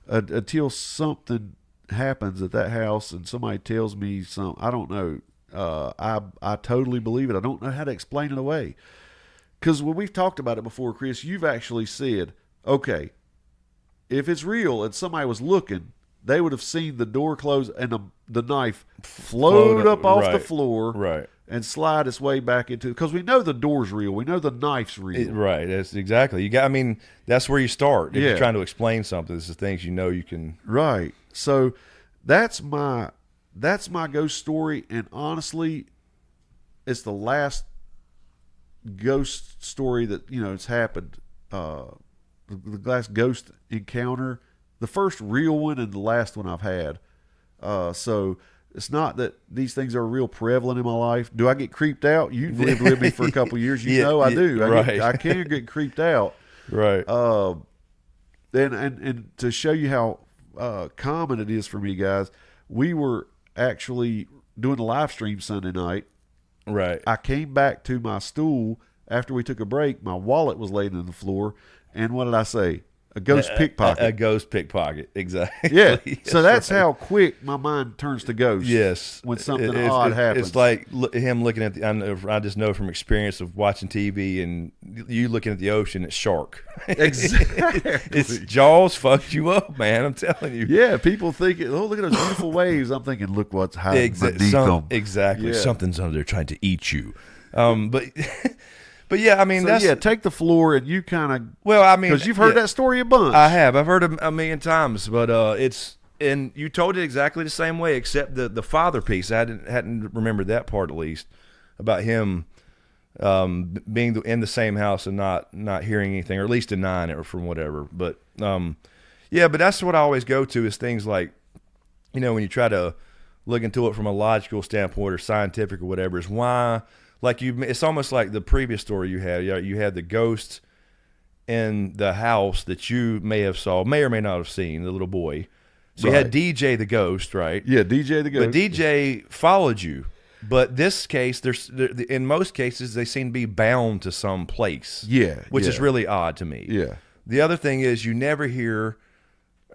until something happens at that house and somebody tells me something. I don't know. I totally believe it. I don't know how to explain it away. Because when we've talked about it before, Chris, you've actually said, okay, if it's real and somebody was looking, they would have seen the door close and the knife float up off the floor, right, and slide its way back into. Because we know the door's real, we know the knife's real, right. That's exactly. That's where you start. If you're trying to explain something, this is things you can. Right. So that's my ghost story, and honestly, it's the last ghost story that it's happened. The last ghost encounter. The first real one and the last one I've had. So it's not that these things are real prevalent in my life. Do I get creeped out? You've lived with me for a couple of years. I do. I can get creeped out. Right. And to show you how common it is for me, guys, we were actually doing a live stream Sunday night. Right. I came back to my stool after we took a break. My wallet was laid on the floor. And what did I say? A ghost pickpocket. A ghost pickpocket, exactly. Yeah. So that's how quick my mind turns to ghosts. Yes. When something odd happens. It's like him looking at I just know from experience of watching TV and you looking at the ocean, it's shark. Exactly. It's Jaws fucked you up, man. I'm telling you. Yeah. People think, oh, look at those beautiful waves. I'm thinking, look what's hiding beneath them. Exactly. Yeah. Something's under there trying to eat you. But yeah, take the floor and you kind of. Well, because you've heard that story a bunch. I have. I've heard it a million times, but and you told it exactly the same way, except the father piece. I hadn't remembered that part at least about him being in the same house and not hearing anything, or at least denying it, or from whatever. But but that's what I always go to is things like, when you try to look into it from a logical standpoint or scientific or whatever, is why. Like it's almost like the previous story you had. You had the ghost in the house that you may or may not have seen, the little boy. So you had DJ the ghost, right? Yeah, DJ the ghost. But DJ followed you. But this case, in most cases, they seem to be bound to some place. Yeah, which is really odd to me. Yeah. The other thing is you never hear.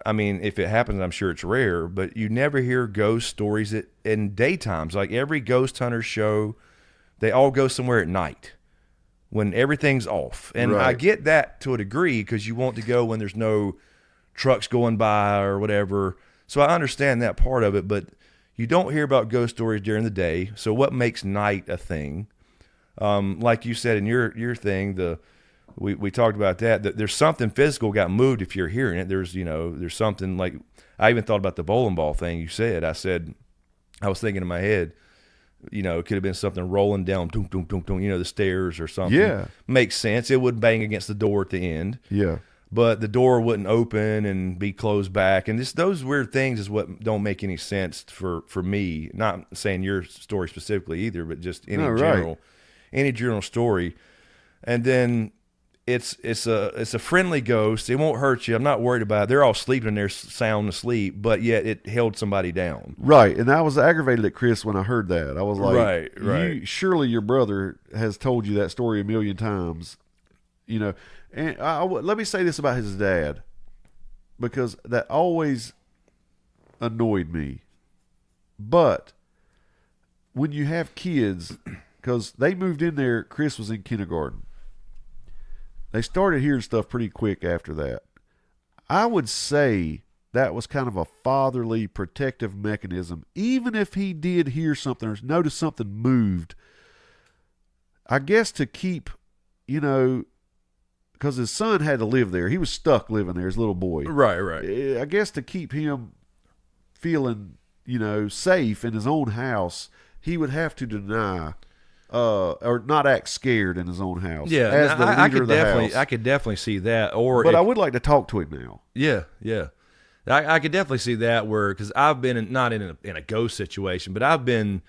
If it happens, I'm sure it's rare, but you never hear ghost stories in daytimes. Like every ghost hunter show. They all go somewhere at night when everything's off. And I get that to a degree because you want to go when there's no trucks going by or whatever. So I understand that part of it, but you don't hear about ghost stories during the day. So what makes night a thing? Like you said in your thing, we talked about that there's something physical got moved if you're hearing it. There's something like, I even thought about the bowling ball thing you said. I was thinking in my head, it could have been something rolling down, dunk, dunk, dunk, dunk, the stairs or something. Yeah. Makes sense. It would bang against the door at the end. Yeah. But the door wouldn't open and be closed back. And those weird things is what don't make any sense for me. Not saying your story specifically either, but just any general story. And then it's a friendly ghost. It won't hurt you. I'm not worried about it. They're all sleeping in there sound asleep, but yet it held somebody down. Right. And I was aggravated at Chris when I heard that. I was like, right. Surely your brother has told you that story a million times, And let me say this about his dad, because that always annoyed me. But when you have kids, because they moved in there, Chris was in kindergarten. They started hearing stuff pretty quick after that. I would say that was kind of a fatherly protective mechanism. Even if he did hear something or notice something moved, I guess to keep, because his son had to live there. He was stuck living there, his little boy. Right. I guess to keep him feeling, safe in his own house, he would have to deny or not act scared in his own house. Yeah, as the leader of the house. I could definitely see that. But I would like to talk to him now. Yeah. I could definitely see that because I've been not in a ghost situation, but I've been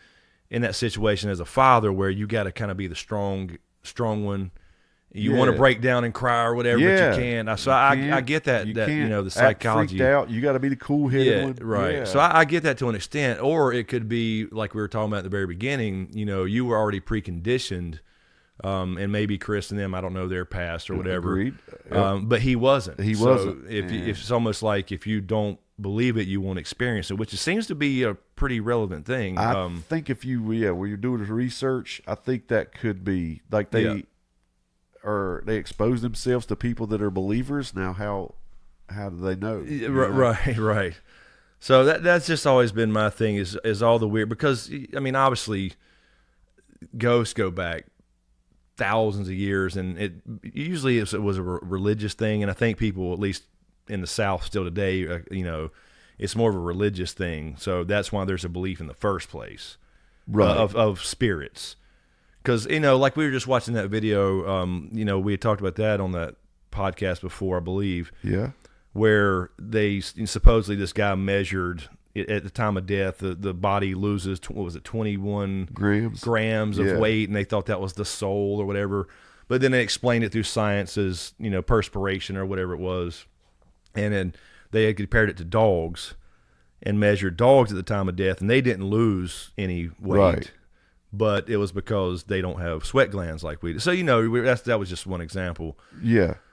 in that situation as a father where you got to kind of be the strong one. You want to break down and cry or whatever, but you can't. So I get that the psychology. Act freaked out. You got to be the cool-headed one. Right. Yeah. So I get that to an extent. Or it could be like we were talking about at the very beginning. You were already preconditioned, and maybe Chris and them, I don't know their past or whatever. Agreed. Yep. But he wasn't. He wasn't. If it's almost like if you don't believe it, you won't experience it, which seems to be a pretty relevant thing. I think if you when you're doing this research, I think that could be like they. Yeah. Or they expose themselves to people that are believers. Now, how do they know? Right. So that's just always been my thing is all the weird, because I mean, obviously, ghosts go back thousands of years, and it usually it was a religious thing, and I think people, at least in the South still today, it's more of a religious thing. So that's why there's a belief in the first place, right? Of spirits. Because, like we were just watching that video, we had talked about that on that podcast before, I believe. Yeah. Where they supposedly this guy measured at the time of death, the body loses, 21 grams of weight, and they thought that was the soul or whatever. But then they explained it through science as, perspiration or whatever it was. And then they had compared it to dogs and measured dogs at the time of death, and they didn't lose any weight. Right. But it was because they don't have sweat glands like we do. So, that was just one example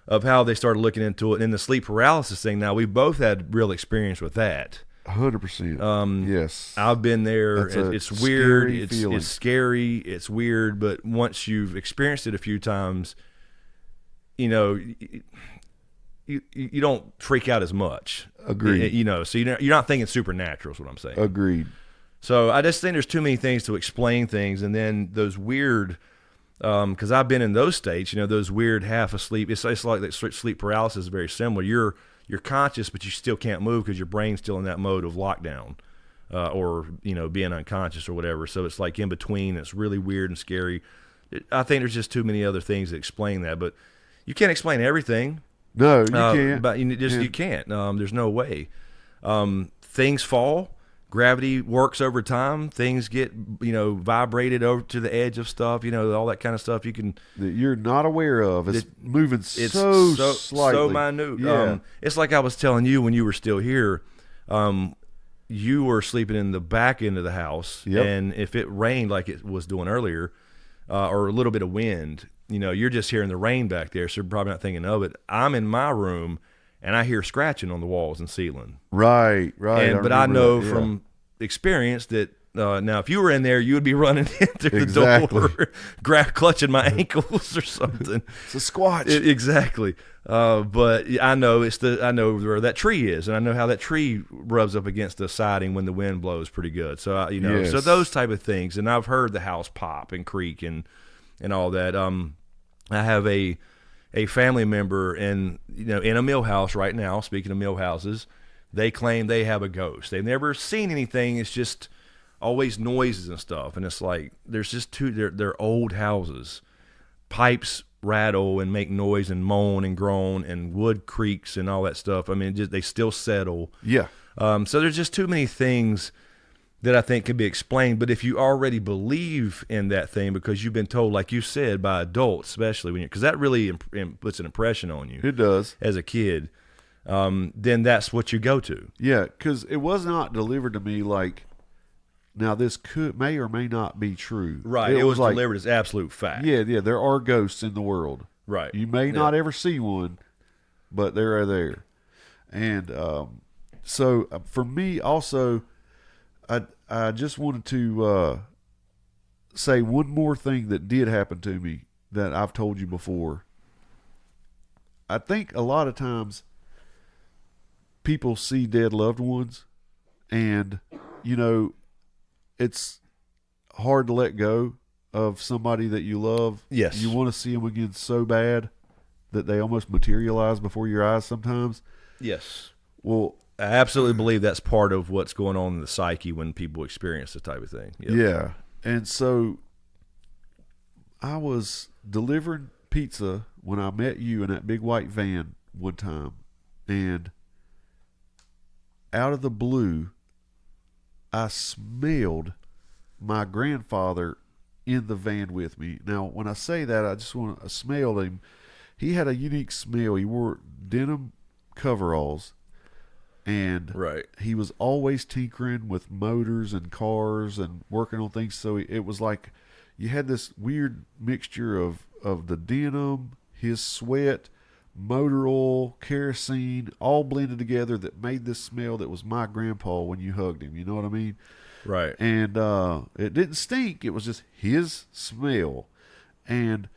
of how they started looking into it. And the sleep paralysis thing, now, we both had real experience with that. 100%. Yes. I've been there. It's weird. It's scary. It's weird. But once you've experienced it a few times, you don't freak out as much. Agreed. So you're not thinking supernatural is what I'm saying. Agreed. So I just think there's too many things to explain things, and then those weird, because I've been in those states, those weird half asleep. It's like that sleep paralysis is very similar. You're conscious, but you still can't move because your brain's still in that mode of lockdown, or being unconscious or whatever. So it's like in between. It's really weird and scary. I think there's just too many other things that explain that, but you can't explain everything. No, you can't. But you can't. There's no way. Things fall. Gravity works over time. Things get, vibrated over to the edge of stuff. All that kind of stuff you can that you're not aware of. It's moving so slightly, so minute. Yeah. It's like I was telling you when you were still here. You were sleeping in the back end of the house, and if it rained like it was doing earlier, or a little bit of wind, you're just hearing the rain back there, so you're probably not thinking of it. I'm in my room. And I hear scratching on the walls and ceiling. Right. But I know from experience that now if you were in there, you would be running through the door, clutching my ankles or something. It's a squatch. Exactly. But I know I know where that tree is, and I know how that tree rubs up against the siding when the wind blows pretty good. So so those type of things. And I've heard the house pop and creak and all that. I have a family member in a mill house right now. Speaking of mill houses, they claim they have a ghost. They've never seen anything. It's just always noises and stuff. And it's like there's just they're old houses. Pipes rattle and make noise and moan and groan, and wood creaks and all that stuff. I mean, they still settle. Yeah. So there's just too many things that I think can be explained. But if you already believe in that thing because you've been told, like you said, by adults, especially because that really puts an impression on you. It does. As a kid, then that's what you go to. Yeah, because it was not delivered to me like, now this may or may not be true. Right. It was delivered as absolute fact. Yeah, there are ghosts in the world. Right. You may not ever see one, but they're there. And so for me also, I just wanted to say one more thing that did happen to me that I've told you before. I think a lot of times people see dead loved ones, and, you know, it's hard to let go of somebody that you love. Yes. You want to see them again so bad that they almost materialize before your eyes sometimes. Yes. Well, I absolutely believe that's part of what's going on in the psyche when people experience this type of thing. Yep. Yeah. And so I was delivering pizza when I met you in that big white van one time, and out of the blue, I smelled my grandfather in the van with me. Now, when I say that, I just want to smell him. He had a unique smell. He wore denim coveralls, and he was always tinkering with motors and cars and working on things. So it was like you had this weird mixture of the denim, his sweat, motor oil, kerosene, all blended together that made this smell that was my grandpa when you hugged him. You know what I mean? Right. And it didn't stink. It was just his smell. And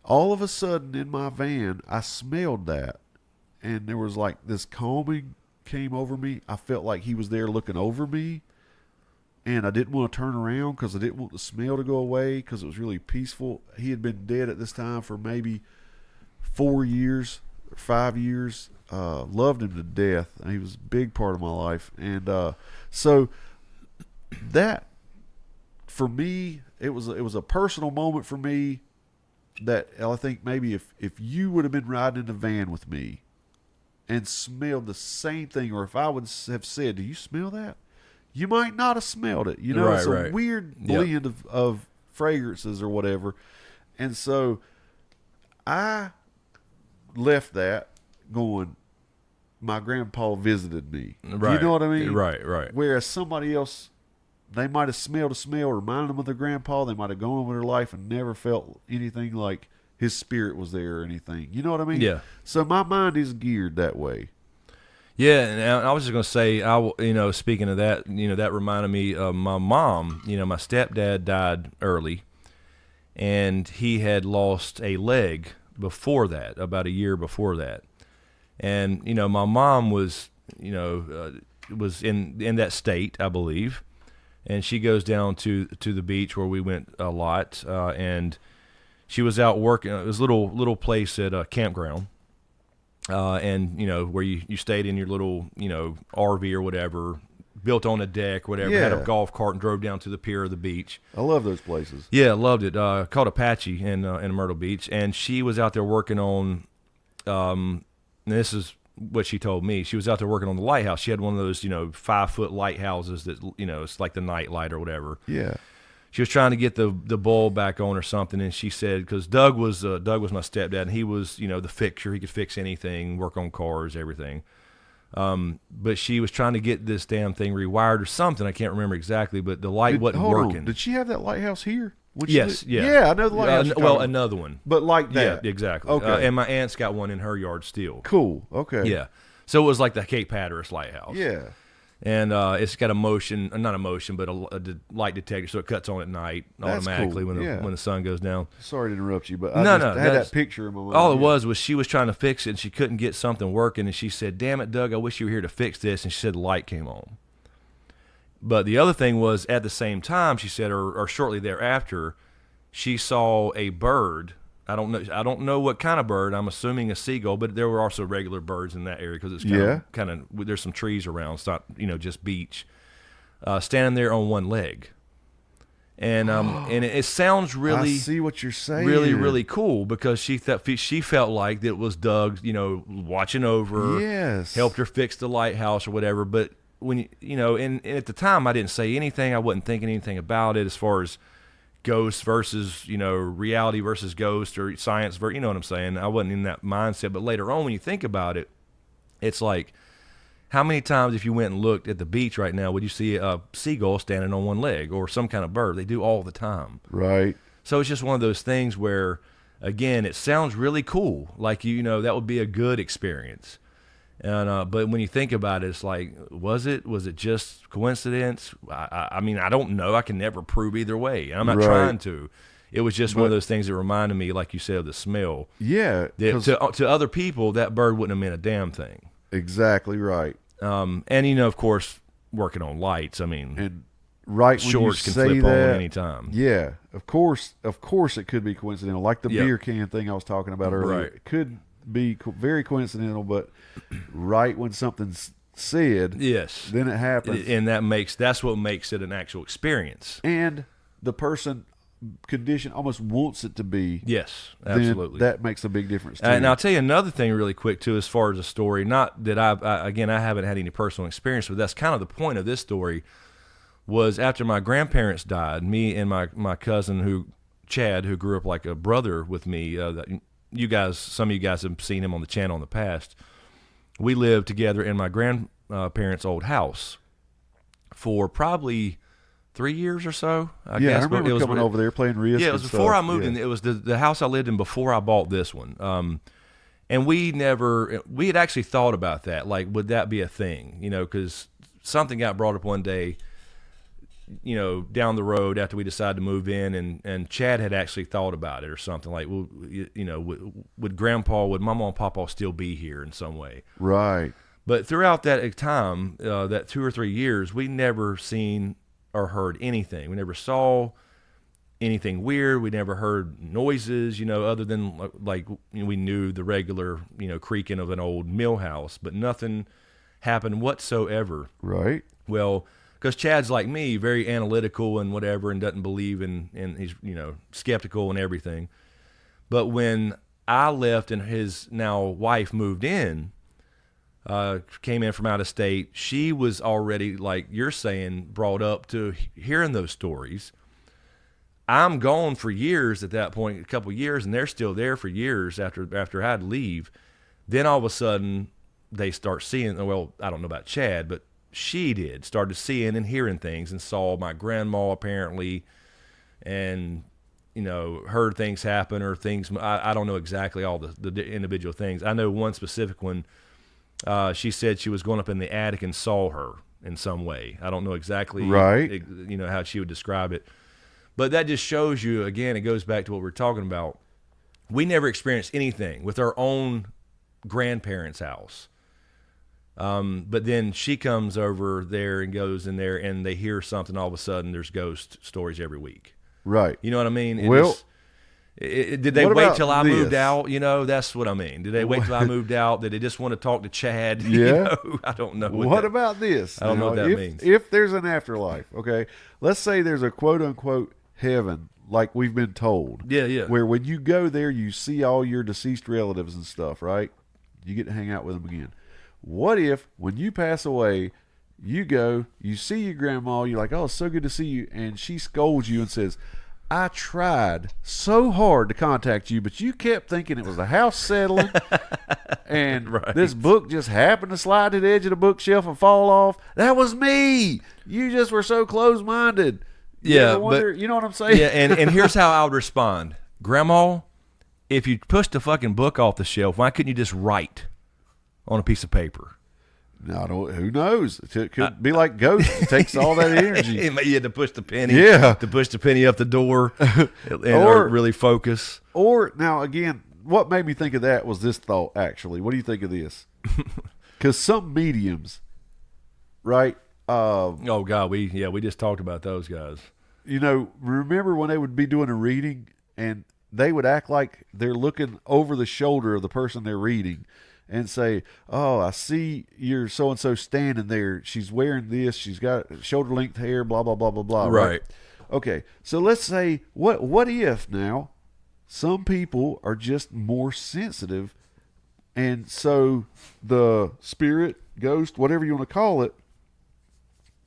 all of a sudden in my van, I smelled that. And there was like this calming came over me. I felt like he was there looking over me. And I didn't want to turn around because I didn't want the smell to go away because it was really peaceful. He had been dead at this time for maybe 4 years, 5 years. Loved him to death. He was a big part of my life. And so that, for me, it was a personal moment for me that I think maybe if you would have been riding in the van with me and smelled the same thing, or if I would have said, "Do you smell that?" You might not have smelled it. You know, it's a weird blend of fragrances or whatever. And so I left that going, my grandpa visited me. Right. You know what I mean? Right. Whereas somebody else, they might have smelled a smell, reminded them of their grandpa. They might have gone over their life and never felt anything like his spirit was there or anything. You know what I mean? Yeah. So my mind is geared that way. Yeah, and I was just going to say, speaking of that, that reminded me of my mom. My stepdad died early, and he had lost a leg before that, about a year before that. And, my mom was, was in that state, I believe, and she goes down to the beach where we went a lot, and she was out working. It was a little place at a campground. And where you stayed in your little RV or whatever, built on a deck, whatever, had a golf cart and drove down to the pier of the beach. I love those places. Yeah, loved it. Called Apache in Myrtle Beach, and she was out there working on. And this is what she told me. She was out there working on the lighthouse. She had one of those 5-foot lighthouses that it's like the night light or whatever. Yeah. She was trying to get the bulb back on or something, and she said, because Doug was my stepdad, and he was the fixer. He could fix anything, work on cars, everything. But she was trying to get this damn thing rewired or something. I can't remember exactly, but the light wasn't working. Did she have that lighthouse here? Yes, yeah. Yeah, I know the lighthouse. Well, another one. But like that. Yeah, exactly. Okay. And my aunt's got one in her yard still. Cool. Okay. Yeah. So it was like the Cape Hatteras lighthouse. Yeah. And it's got not a motion, but a light detector, so it cuts on at night automatically cool. when the sun goes down. Sorry to interrupt you, but I had that picture in my mind. All it was she was trying to fix it, and she couldn't get something working, and she said, "Damn it, Doug, I wish you were here to fix this." And she said the light came on. But the other thing was, at the same time, she said, or shortly thereafter, she saw a bird. I don't know what kind of bird. I'm assuming a seagull, but there were also regular birds in that area because it's kind of there's some trees around. It's not just beach. Standing there on one leg, and it sounds really. I see what you're saying. Really, really cool because she felt like that was Doug, watching over. Yes. Helped her fix the lighthouse or whatever. But when and at the time I didn't say anything. I wasn't thinking anything about it as far as ghost versus reality versus ghost or science versus, you know what I'm saying? I wasn't in that mindset. But later on, when you think about it, it's like, how many times if you went and looked at the beach right now would you see a seagull standing on one leg or some kind of bird? They do all the time, right? So it's just one of those things where again, it sounds really cool. Like, that would be a good experience. And but when you think about it, it's like, was it just coincidence? I mean, I don't know. I can never prove either way. I'm not trying to. It was just one of those things that reminded me, like you said, of the smell. Yeah. To other people, that bird wouldn't have meant a damn thing. Exactly right. And of course, working on lights. I mean, and right when shorts you can say flip that, on any time. Yeah, of course, it could be coincidental. Like the beer can thing I was talking about earlier. Right. It could be very coincidental, but right when something's said, yes, then it happens, and that's what makes it an actual experience. And the person condition almost wants it to be. Yes, absolutely. That makes a big difference too. And I'll tell you another thing really quick too, as far as the story. Not that I haven't had any personal experience, but that's kind of the point of this story. Was after my grandparents died, me and my cousin Chad, who grew up like a brother with me. Some of you guys have seen him on the channel in the past. We lived together in my grandparents' old house for probably 3 years or so. I guess. I remember coming over there playing Risk. Yeah, it was before I moved in. It was the house I lived in before I bought this one. And we had actually thought about that. Like, would that be a thing? Because something got brought up one day, down the road after we decided to move in, and Chad had actually thought about it or something like, well, would Mama and Papa still be here in some way? Right. But throughout that time, that 2 or 3 years, we never seen or heard anything. We never saw anything weird. We never heard noises, other than like we knew the regular, creaking of an old mill house, but nothing happened whatsoever. Right. Well, because Chad's like me, very analytical and whatever, and doesn't believe in he's, skeptical and everything. But when I left and his now wife moved in, came in from out of state, she was already, like you're saying, brought up to hearing those stories. I'm gone for years at that point, a couple of years, and they're still there for years after I'd leave. Then all of a sudden, they start seeing, well, I don't know about Chad, but she started seeing and hearing things, and saw my grandma apparently, and heard things happen or things. I don't know exactly all the individual things. I know one specific one. She said she was going up in the attic and saw her in some way. I don't know exactly, right? How she would describe it, but that just shows you again. It goes back to what we're talking about. We never experienced anything with our own grandparents' house. But then she comes over there and goes in there, and they hear something. All of a sudden, there's ghost stories every week. Right. You know what I mean? Did they wait till I moved out? That's what I mean. Did they wait till I moved out? Did they just want to talk to Chad? Yeah. I don't know. What about this? I don't know what that means. If there's an afterlife, okay, let's say there's a quote unquote heaven, like we've been told. Yeah, yeah. Where when you go there, you see all your deceased relatives and stuff, right? You get to hang out with them again. What if, when you pass away, you go, you see your grandma, you're like, oh, it's so good to see you, and she scolds you and says, I tried so hard to contact you, but you kept thinking it was the house settling, and this book just happened to slide to the edge of the bookshelf and fall off. That was me. You just were so close-minded. Yeah, but you know what I'm saying? Yeah, and here's how I would respond. Grandma, if you pushed the fucking book off the shelf, why couldn't you just write on a piece of paper? No, who knows? It could be like Ghost. It takes all that energy. You had to push the penny. Yeah. To push the penny up the door or really focus. Or, now, again, what made me think of that was this thought, actually. What do you think of this? Because some mediums, right? Oh, God, we just talked about those guys. Remember when they would be doing a reading and they would act like they're looking over the shoulder of the person they're reading and say, oh, I see your so-and-so standing there. She's wearing this. She's got shoulder-length hair, blah, blah, blah, blah, blah. Right. Okay, so let's say, what if now some people are just more sensitive, and so the spirit, ghost, whatever you want to call it,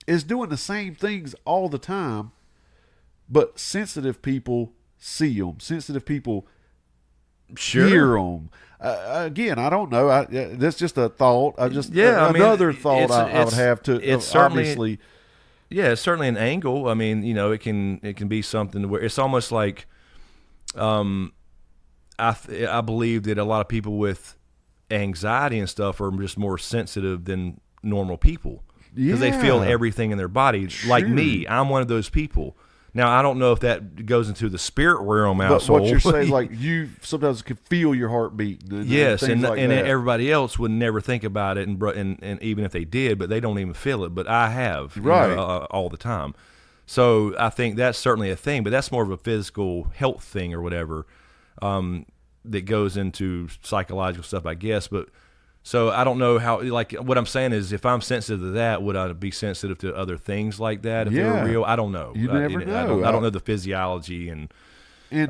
is doing the same things all the time, but sensitive people see them. Sensitive people hear them. Again, I don't know. That's just a thought. Another thought I would have to. It's obviously, it's certainly an angle. I mean, it can be something where it's almost like, I believe that a lot of people with anxiety and stuff are just more sensitive than normal people because they feel everything in their body. Like me, I'm one of those people. Now, I don't know if that goes into the spirit realm but household. What you're saying, like you sometimes can feel your heart beating. And everybody else would never think about it, and even if they did, but they don't even feel it. But I have, all the time. So I think that's certainly a thing, but that's more of a physical health thing or whatever that goes into psychological stuff, I guess. But so I don't know how. Like what I'm saying is, if I'm sensitive to that, would I be sensitive to other things like that if they were real? I don't know. You never know. I don't know the physiology and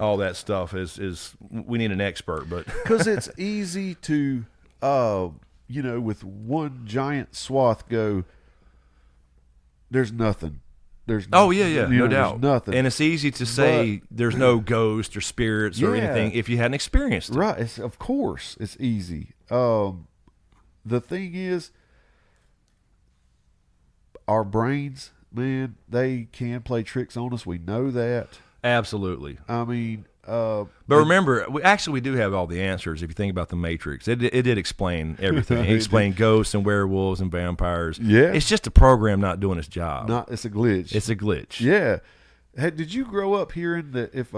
all that stuff. Is we need an expert, but because it's easy to, with one giant swath go. There's nothing. No doubt. There's nothing. And it's easy to say there's no ghost or spirits or anything if you hadn't experienced it. Right. Of course, it's easy. The thing is, our brains, man, they can play tricks on us. We know that. Absolutely. I mean, but remember, we do have all the answers. If you think about the Matrix, it did explain everything. It explained ghosts and werewolves and vampires. Yeah, it's just a program not doing its job. It's a glitch. It's a glitch. Yeah. Hey, did you grow up hearing that if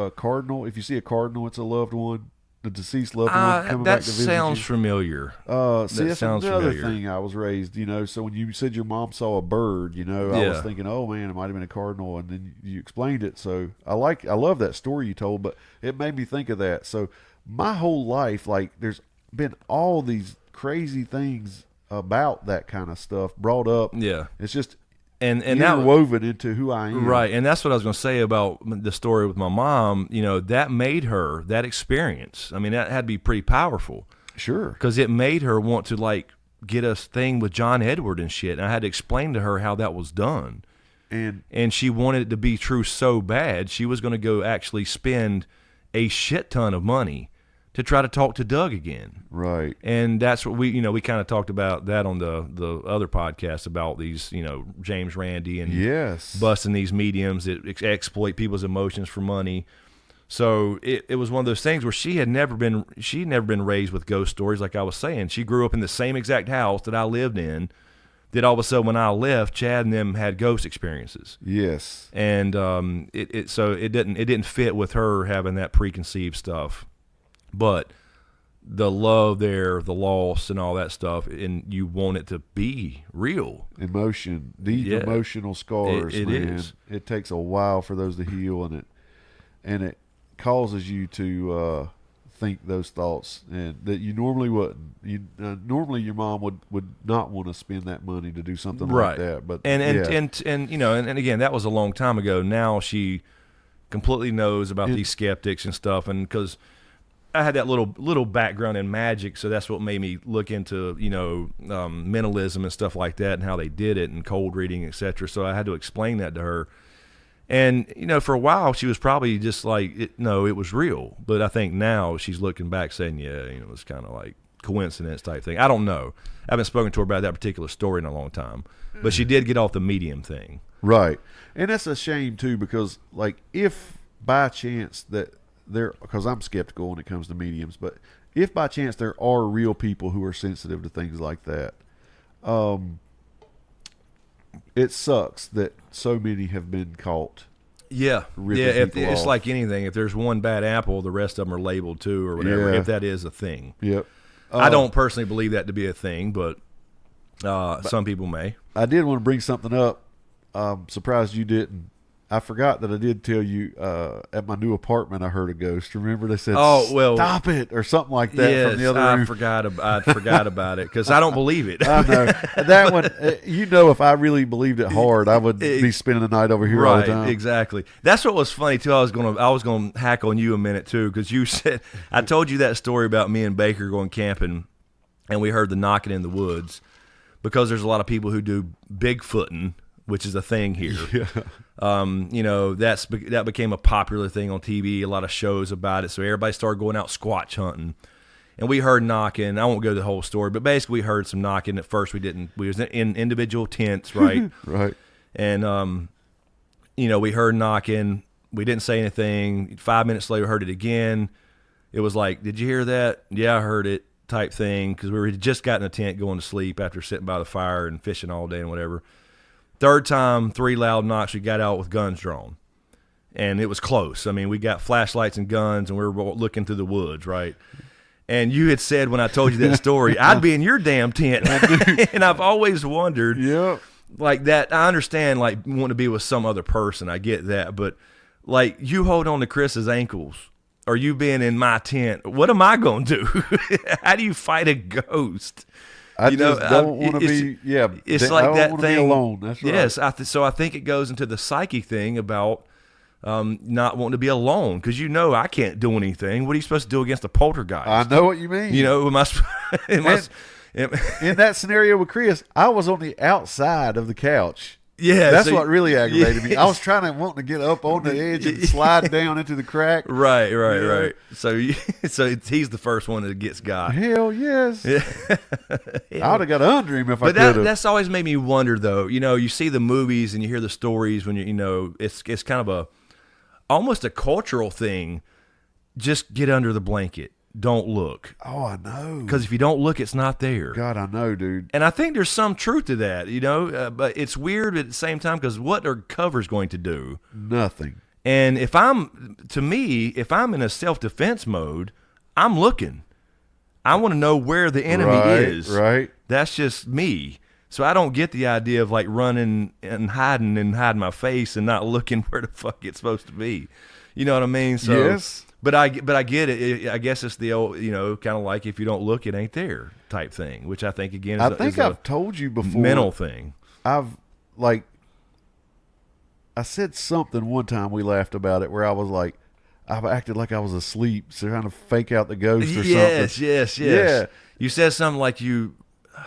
you see a cardinal, it's a loved one? The deceased loved one coming back to visit you? That sounds familiar. That's another thing I was raised, so when you said your mom saw a bird, I was thinking, oh man, it might have been a cardinal, and then you explained it. So I love that story you told, but it made me think of that. So my whole life, like there's been all these crazy things about that kind of stuff brought up. Yeah. It's just and that woven into who I am. Right, and that's what I was going to say about the story with my mom. That made her, that experience. I mean, that had to be pretty powerful. Sure. Because it made her want to get us thing with John Edward and shit. And I had to explain to her how that was done. And she wanted it to be true so bad, she was going to go actually spend a shit ton of money to try to talk to Doug again. Right. And that's what we kind of talked about that on the other podcast about these, James Randi and busting these mediums that exploit people's emotions for money. So it was one of those things where she'd never been raised with ghost stories, like I was saying. She grew up in the same exact house that I lived in. That all of a sudden when I left, Chad and them had ghost experiences. Yes. And it didn't fit with her having that preconceived stuff. But the love there, the loss and all that stuff, and you want it to be real. Emotion, deep emotional scars, it man. Is. It takes a while for those to heal, and it causes you to think those thoughts, and that you normally wouldn't. Normally your mom would not want to spend that money to do something like that. But and again, that was a long time ago. Now she completely knows about these skeptics and stuff, and because I had that little background in magic, so that's what made me look into mentalism and stuff like that, and how they did it, and cold reading, etc. So I had to explain that to her, and for a while she was probably just like, it was real. But I think now she's looking back, saying, it's kind of like coincidence type thing. I don't know. I haven't spoken to her about that particular story in a long time, but she did get off the medium thing. Right, and that's a shame too, because if by chance that because I'm skeptical when it comes to mediums, but if by chance there are real people who are sensitive to things like that, it sucks that so many have been caught. Yeah. It's like anything. If there's one bad apple, the rest of them are labeled too, or whatever. If that is a thing. Yep. I don't personally believe that to be a thing, but some people may. I did want to bring something up. I'm surprised you didn't. I forgot that I did tell you at my new apartment I heard a ghost. Remember they said, "Stop it," or something like that. Yes, from the other room. I forgot about it because I don't believe it. I know that one. If I really believed it hard, I would be spending the night over here all the time. Exactly. That's what was funny too. I was gonna hack on you a minute too, because you said I told you that story about me and Baker going camping, and we heard the knocking in the woods, because there's a lot of people who do Bigfooting, which is a thing here. Yeah. That became a popular thing on TV, a lot of shows about it. So everybody started going out squatch hunting. And we heard knocking. I won't go to the whole story, but basically we heard some knocking. At first we was in individual tents, right? Right. And, we heard knocking. We didn't say anything. 5 minutes later, we heard it again. it was like, did you hear that? Yeah, I heard it type thing, because we were just got in a tent going to sleep after sitting by the fire and fishing all day and whatever. Third time, 3 loud knocks, we got out with guns drawn. And it was close. I mean, we got flashlights and guns, and we were looking through the woods, right? And you had said when I told you that story, I'd be in your damn tent. And I've always wondered, like that. I understand, like, wanting to be with some other person. I get that. But, like, you hold on to Chris's ankles, or you being in my tent, what am I going to do? How do you fight a ghost? I just don't want to be, It's like that thing. Be alone. That's right. Yes, so I think it goes into the psyche thing about not wanting to be alone, because I can't do anything. What are you supposed to do against a poltergeist? I know what you mean. In that scenario with Chris, I was on the outside of the couch. Yeah, that's what really aggravated me. I was wanting to get up on the edge and slide down into the crack. Right. So he's the first one that gets got. Hell yes. I would have got under him if I could have. But that's always made me wonder, though. You see the movies and you hear the stories when it's kind of almost a cultural thing. Just get under the blanket. Don't look. Oh, I know. Because if you don't look, it's not there. God, I know, dude. And I think there's some truth to that, but it's weird at the same time, because what are covers going to do? Nothing. And if I'm in a self-defense mode, I'm looking. I want to know where the enemy is. Right. That's just me. So I don't get the idea of like running and hiding my face and not looking where the fuck it's supposed to be. You know what I mean? So, yes. But I get it. I guess it's the old, kind of like if you don't look, it ain't there type thing, which I think, again, is I've told you before. Mental thing. I said something one time, we laughed about it, where I was like, I acted like I was asleep, so trying to fake out the ghost or something. Yes. Yeah. You said something like you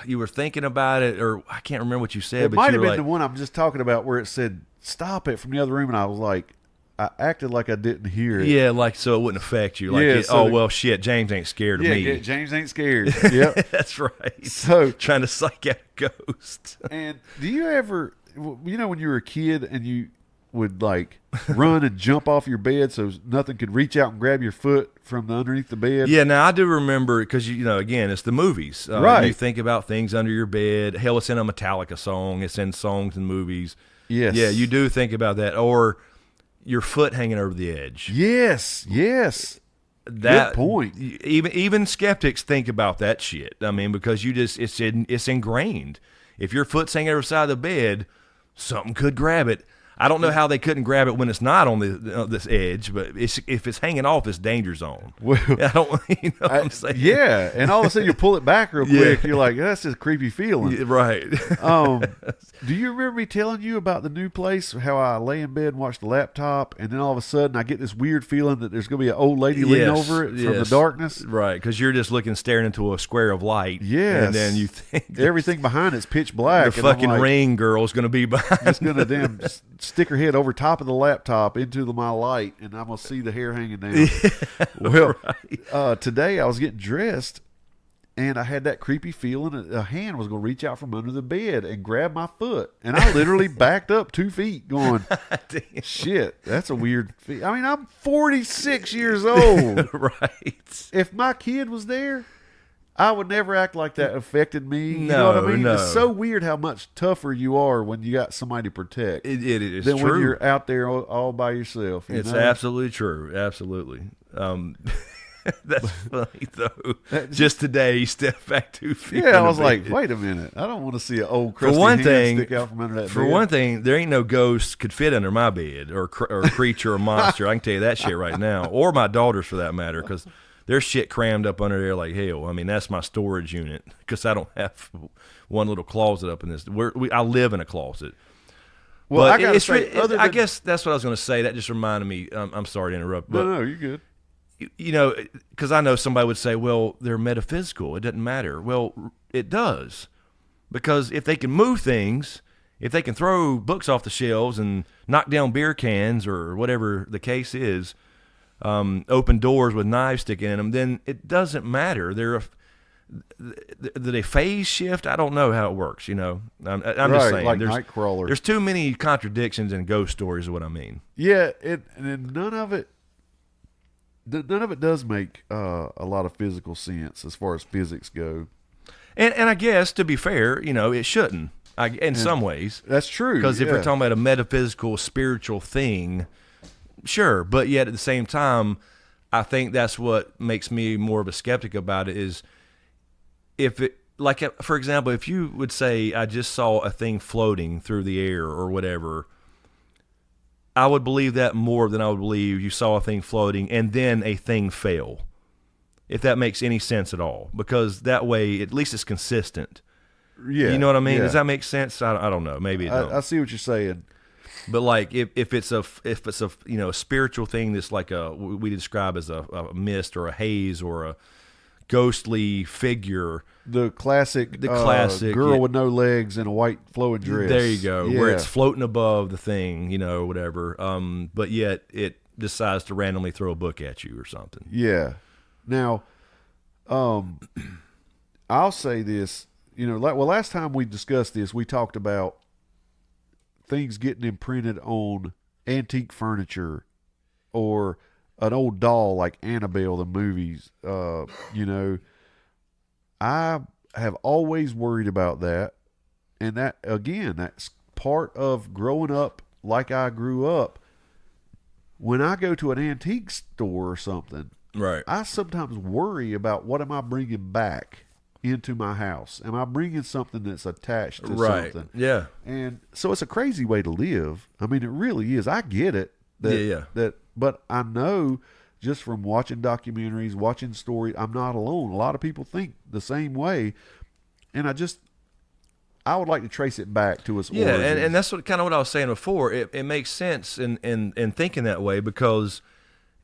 were thinking about it, or I can't remember what you said. It but might you have been like, the one I'm just talking about where it said, stop it, from the other room, and I was like, I acted like I didn't hear it. Yeah, like so it wouldn't affect you. Like, well, shit, James ain't scared of me. Yeah, James ain't scared. Yep. That's right. So trying to psych out a ghost. And do you ever, when you were a kid and you would like run and jump off your bed so nothing could reach out and grab your foot from underneath the bed? Yeah, now I do remember, because, again, it's the movies. Right. You think about things under your bed. Hell, it's in a Metallica song. It's in songs and movies. Yes. Yeah, you do think about that. Or your foot hanging over the edge. Yes. Good point. Even skeptics think about that shit. I mean, because it's ingrained. If your foot's hanging over the side of the bed, something could grab it. I don't know how they couldn't grab it when it's not on this edge, but if it's hanging off, it's danger zone. Well, I don't, what I'm saying? Yeah, and all of a sudden you pull it back real quick. Yeah. You're like, that's just a creepy feeling. Yeah, right. Do you remember me telling you about the new place, how I lay in bed and watch the laptop, and then all of a sudden I get this weird feeling that there's going to be an old lady leaning over it from the darkness? Right, because you're just staring into a square of light. Yes. And then you think everything behind it's pitch black. The fucking Ring girl is going to be behind. It's going to damn stick her head over top of the laptop into my light, and I'm going to see the hair hanging down. Yeah, well, right. Today I was getting dressed, and I had that creepy feeling that a hand was going to reach out from under the bed and grab my foot. And I literally backed up 2 feet going, shit, that's a weird feeling. I mean, I'm 46 years old. Right. If my kid was there, I would never act like that affected me. You know what I mean? No. It's so weird how much tougher you are when you got somebody to protect. It is than true. when you're out there all by yourself. It's absolutely true. Absolutely. That's funny, though. Just today, he stepped back 2 feet. Yeah, I was like, wait a minute. I don't want to see an old crusty hand stick out from under that bed. For one thing, there ain't no ghost could fit under my bed or creature or monster. I can tell you that shit right now. Or my daughters, for that matter, because there's shit crammed up under there like hell. I mean, that's my storage unit, because I don't have one little closet up in this. I live in a closet. Well, but I gotta say, I guess that's what I was going to say. That just reminded me. I'm sorry to interrupt. But, no, you're good. Because I know somebody would say, well, they're metaphysical. It doesn't matter. Well, it does. Because if they can move things, if they can throw books off the shelves and knock down beer cans or whatever the case is, open doors with knives sticking in them, then it doesn't matter. Do they phase shift? I don't know how it works, I'm just saying. Like Nightcrawler. There's too many contradictions in ghost stories is what I mean. Yeah, and none of it none of it does make a lot of physical sense as far as physics go. And I guess, to be fair, it shouldn't. In some ways. That's true. Because if we're talking about a metaphysical, spiritual thing, sure. But yet at the same time, I think that's what makes me more of a skeptic about it is if it, like, for example, if you would say, I just saw a thing floating through the air or whatever, I would believe that more than I would believe you saw a thing floating and then a thing fell. If that makes any sense at all. Because that way, at least it's consistent. Yeah, you know what I mean? Yeah. Does that make sense? I don't know. Maybe it don't. I see what you're saying. But like if it's a a spiritual thing that's like we describe as a mist or a haze or a ghostly figure, the classic girl with no legs and a white flowing dress. There you go, where it's floating above the thing, whatever. But yet it decides to randomly throw a book at you or something. Yeah. Now, I'll say this. Last time we discussed this, we talked about things getting imprinted on antique furniture or an old doll like Annabelle, the movies. I have always worried about that. And that, again, that's part of growing up like I grew up. When I go to an antique store or something, right, I sometimes worry about what am I bringing back into my house. Am I bringing something that's attached to something? Yeah. And so it's a crazy way to live. I mean, it really is. I get it. But I know just from watching documentaries, watching stories, I'm not alone. A lot of people think the same way. And I would like to trace it back to its origins. Yeah, and that's what I was saying before. It makes sense in thinking that way because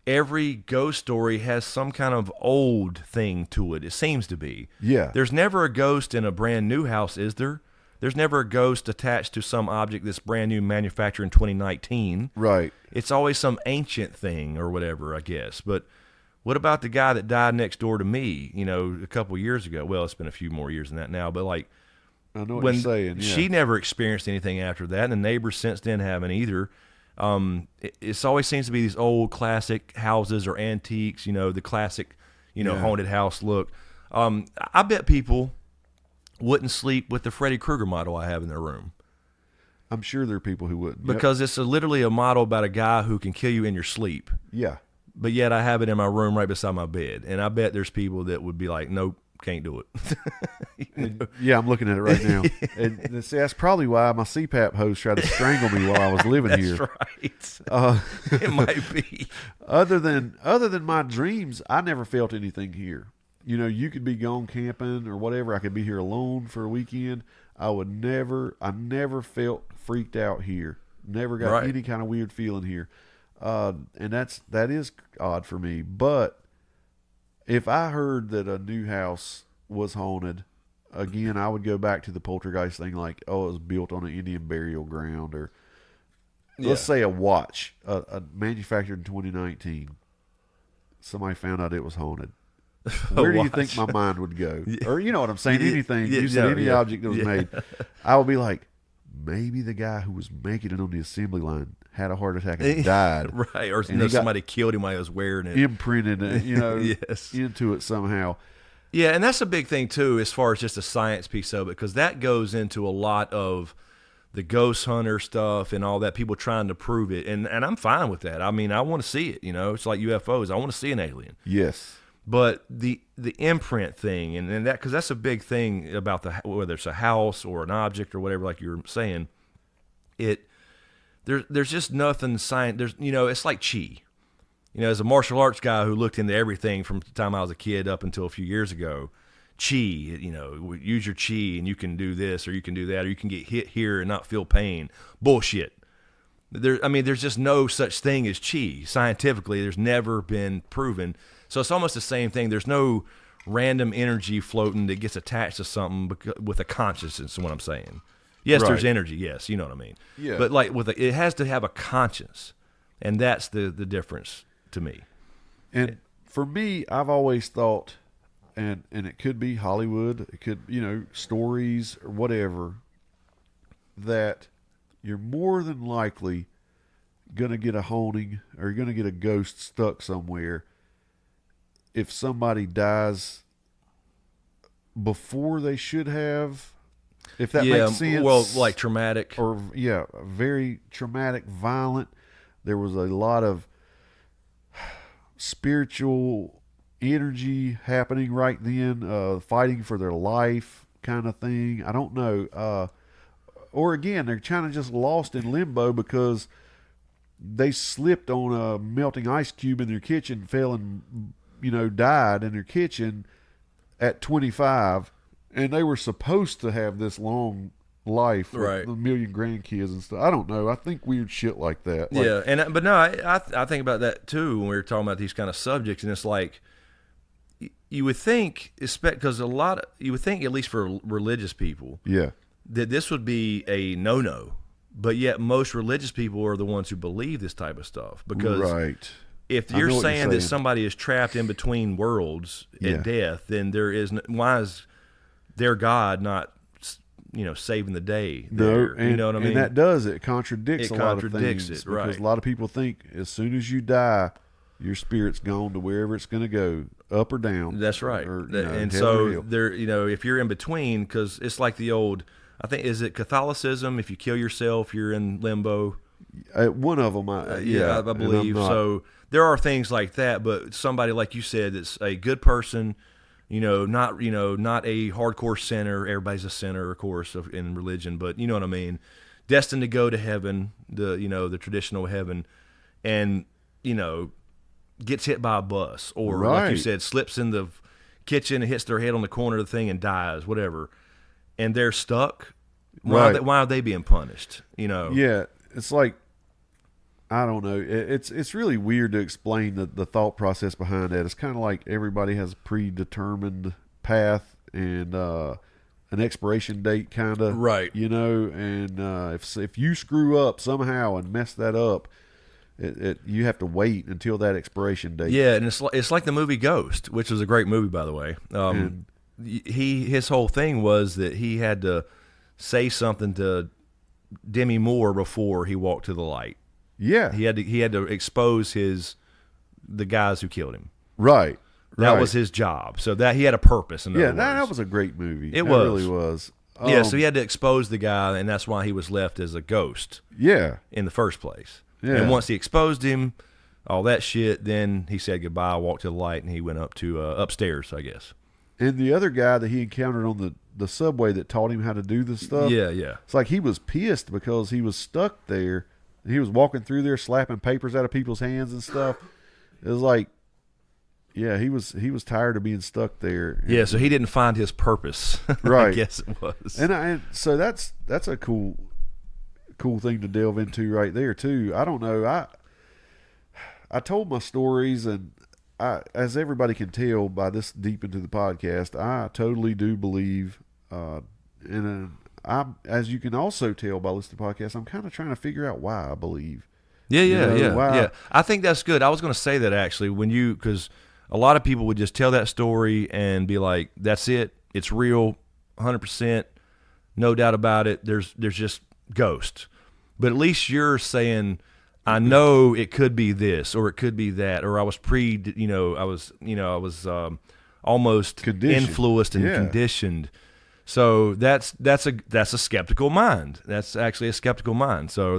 every ghost story has some kind of old thing to it. It seems to be. Yeah. There's never a ghost in a brand new house, is there? There's never a ghost attached to some object that's brand new, manufactured in 2019. Right. It's always some ancient thing or whatever, I guess. But what about the guy that died next door to me, a couple years ago? Well, it's been a few more years than that now, but like, I know what you're saying. Yeah. She never experienced anything after that, and the neighbors since then haven't either. It always seems to be these old classic houses or antiques, the classic, haunted house look. I bet people wouldn't sleep with the Freddy Krueger model I have in their room. I'm sure there are people who wouldn't. Because it's literally a model about a guy who can kill you in your sleep. Yeah. But yet I have it in my room right beside my bed. And I bet there's people that would be like, nope, can't do it. Yeah, I'm looking at it right now. And see, that's probably why my CPAP host tried to strangle me while I was living here. That's right. It might be. Other than my dreams, I never felt anything here. You could be gone camping or whatever. I could be here alone for a weekend. I never felt freaked out here. Never got any kind of weird feeling here. And that is odd for me. But if I heard that a new house was haunted, again, I would go back to the poltergeist thing, like, it was built on an Indian burial ground, or let's say a watch, manufactured in 2019. Somebody found out it was haunted. Where do you think my mind would go? Or you know what I'm saying? Anything, any object that was made, I would be like, maybe the guy who was making it on the assembly line had a heart attack and died. Right, or somebody killed him while he was wearing it. Imprinted, into it somehow. Yeah, and that's a big thing, too, as far as just the science piece of it, because that goes into a lot of the ghost hunter stuff and all that, people trying to prove it. And I'm fine with that. I mean, I want to see it, It's like UFOs. I want to see an alien. Yes. But the imprint thing, and that, because that's a big thing about whether it's a house or an object or whatever, like you were saying, there's just nothing science. It's like chi. As a martial arts guy who looked into everything from the time I was a kid up until a few years ago, chi, use your chi and you can do this or you can do that or you can get hit here and not feel pain. Bullshit. There's just no such thing as chi. Scientifically, there's never been proven. So it's almost the same thing. There's no random energy floating that gets attached to something with a consciousness, is what I'm saying. Yes, There's energy. Yes, you know what I mean. Yeah. But like it has to have a conscience, and that's the difference to me. And for me, I've always thought, and it could be Hollywood, it could, stories or whatever, that you're more than likely going to get a haunting or you're going to get a ghost stuck somewhere if somebody dies before they should have, if that makes sense. Well, like traumatic. Or, very traumatic, violent. There was a lot of spiritual energy happening right then, fighting for their life kind of thing. I don't know. Or again, they're kind of just lost in limbo because they slipped on a melting ice cube in their kitchen, fell and, died in their kitchen at 25, and they were supposed to have this long life with a million grandkids and stuff. I don't know. I think weird shit like that. But no, I think about that too when we were talking about these kind of subjects, and it's like you would think, because you would think, at least for religious people, that this would be a no-no. But yet most religious people are the ones who believe this type of stuff. Because if you're saying that somebody is trapped in between worlds at death, then why is their God not, saving the day there? No, and, you know what I mean? And it contradicts a lot of things. Because a lot of people think as soon as you die, your spirit's gone to wherever it's going to go, up or down. That's right. And so there, if you're in between, because it's like the old, I think, is it Catholicism? If you kill yourself, you're in limbo. One of them, I believe. So there are things like that, but somebody like you said, that's a good person, not a hardcore sinner. Everybody's a sinner, of course, in religion, but you know what I mean. Destined to go to heaven, the traditional heaven, and gets hit by a bus, or like you said, slips in the kitchen and hits their head on the corner of the thing and dies, whatever. And they're stuck. Why are they being punished? Yeah, it's like, I don't know. It's really weird to explain the thought process behind that. It's kind of like everybody has a predetermined path and an expiration date, kind of. Right. And if you screw up somehow and mess that up, you have to wait until that expiration date. Yeah, and it's like the movie Ghost, which was a great movie, by the way. His whole thing was that he had to say something to Demi Moore before he walked to the light. Yeah, he had to expose the guys who killed him. Right. That was his job. So that he had a purpose. That was a great movie. It really was. So he had to expose the guy, and that's why he was left as a ghost. Yeah. In the first place. Yeah. And once he exposed him, all that shit, then he said goodbye, walked to the light, and he went up to upstairs, I guess. And the other guy that he encountered on the subway that taught him how to do this stuff. Yeah. It's like he was pissed because he was stuck there. And he was walking through there slapping papers out of people's hands and stuff. It was like, he was tired of being stuck there. Yeah, so he didn't find his purpose. Right. I guess it was. And so that's a cool thing to delve into right there too. I don't know. I told my stories, and as everybody can tell by this deep into the podcast, I totally do believe, as you can also tell by listening to the podcast, I'm kind of trying to figure out why I believe. Yeah. I think that's good. I was going to say that actually because a lot of people would just tell that story and be like, "That's it. It's real, 100%, no doubt about it. There's just ghosts." But at least you're saying, I know it could be this, or it could be that, or I was almost influenced and conditioned. So that's a skeptical mind. That's actually a skeptical mind. So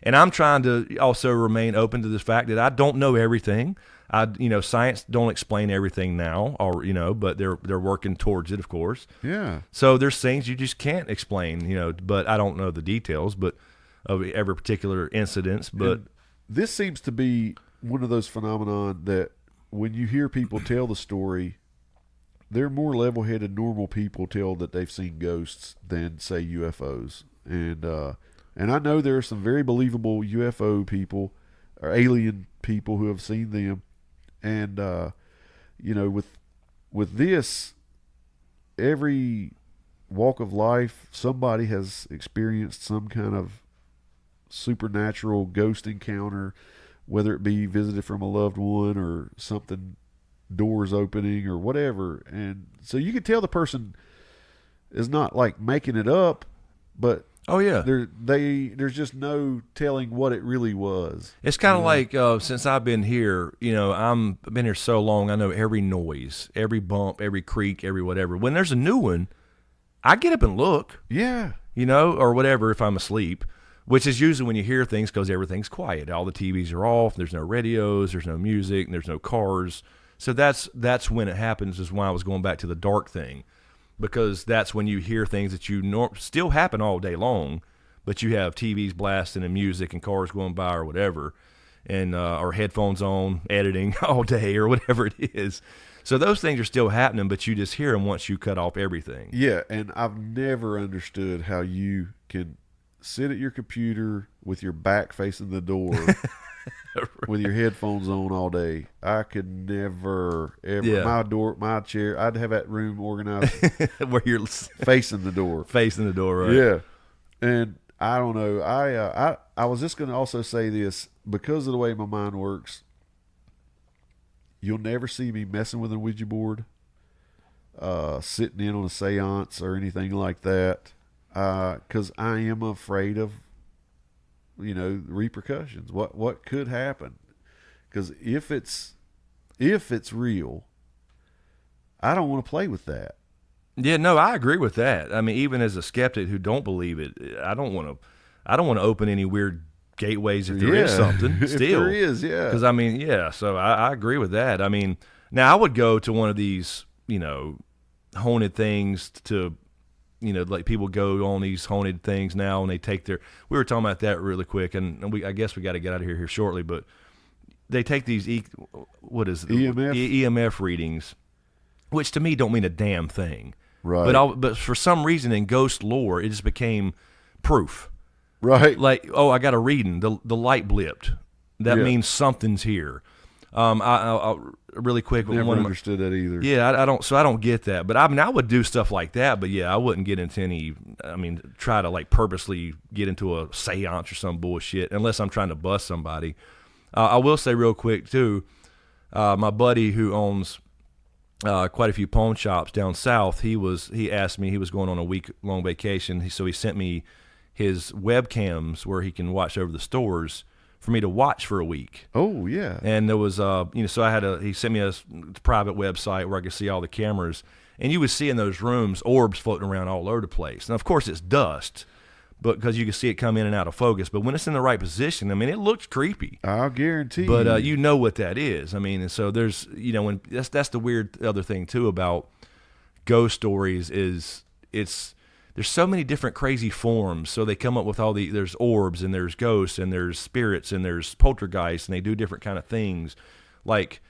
and I'm trying to also remain open to the fact that I don't know everything. Science don't explain everything now, or but they're working towards it, of course. Yeah. So there's things you just can't explain, but I don't know the details, but of every particular incidents. But and this seems to be one of those phenomenon that when you hear people tell the story, they're more level-headed, normal people tell that they've seen ghosts than, say, UFOs. And I know there are some very believable UFO people or alien people who have seen them. And with this, every walk of life, somebody has experienced some kind of supernatural ghost encounter, whether it be visited from a loved one or something, doors opening or whatever. And so you can tell the person is not like making it up, but Oh yeah. There's just no telling what it really was. It's kind of like since I've been here, I've been here so long. I know every noise, every bump, every creak, every whatever. When there's a new one, I get up and look. Yeah. Or whatever if I'm asleep, which is usually when you hear things because everything's quiet. All the TVs are off. There's no radios. There's no music. And there's no cars. So that's when it happens. Is why I was going back to the dark thing. Because that's when you hear things that still happen all day long, but you have TVs blasting and music and cars going by or whatever, and or headphones on, editing all day or whatever it is. So those things are still happening, but you just hear them once you cut off everything. Yeah, and I've never understood how you can sit at your computer with your back facing the door with your headphones on all day. I could never, ever. Yeah. My chair, I'd have that room organized where you're facing the door. Facing the door, right? Yeah. And I don't know. I was just going to also say this, because of the way my mind works, you'll never see me messing with a Ouija board, sitting in on a seance or anything like that, because I am afraid of repercussions. What could happen? Because if it's real, I don't want to play with that. Yeah, no, I agree with that. I mean, even as a skeptic who don't believe it, I don't want to open any weird gateways if there is something. Still, if there is, yeah. Because I mean, yeah. So I agree with that. I mean, now I would go to one of these, haunted things to. Like people go on these haunted things now, and they take we were talking about that really quick, and I guess we got to get out of here shortly, but they take these EMF readings, which to me don't mean a damn thing. Right. But for some reason in ghost lore, it just became proof. Right. Like, oh, I got a reading. The light blipped. That means something's here. I really quick. Never understood that either. Yeah, I don't get that. But I mean, I would do stuff like that. But yeah, I wouldn't get into any. I mean, try to like purposely get into a seance or some bullshit unless I'm trying to bust somebody. I will say real quick too. My buddy who owns quite a few pawn shops down south. He asked me. He was going on a week-long vacation. So he sent me his webcams where he can watch over the stores for me to watch for a week. Oh yeah. And there was so he sent me a private website where I could see all the cameras, and you would see in those rooms orbs floating around all over the place. Now of course it's dust, but because you can see it come in and out of focus, but when it's in the right position, I mean it looks creepy. I'll guarantee you. But you know what that is. I mean, and so there's when that's the weird other thing too about ghost stories is there's so many different crazy forms. So they come up with there's orbs and there's ghosts and there's spirits and there's poltergeists, and they do different kind of things. Like,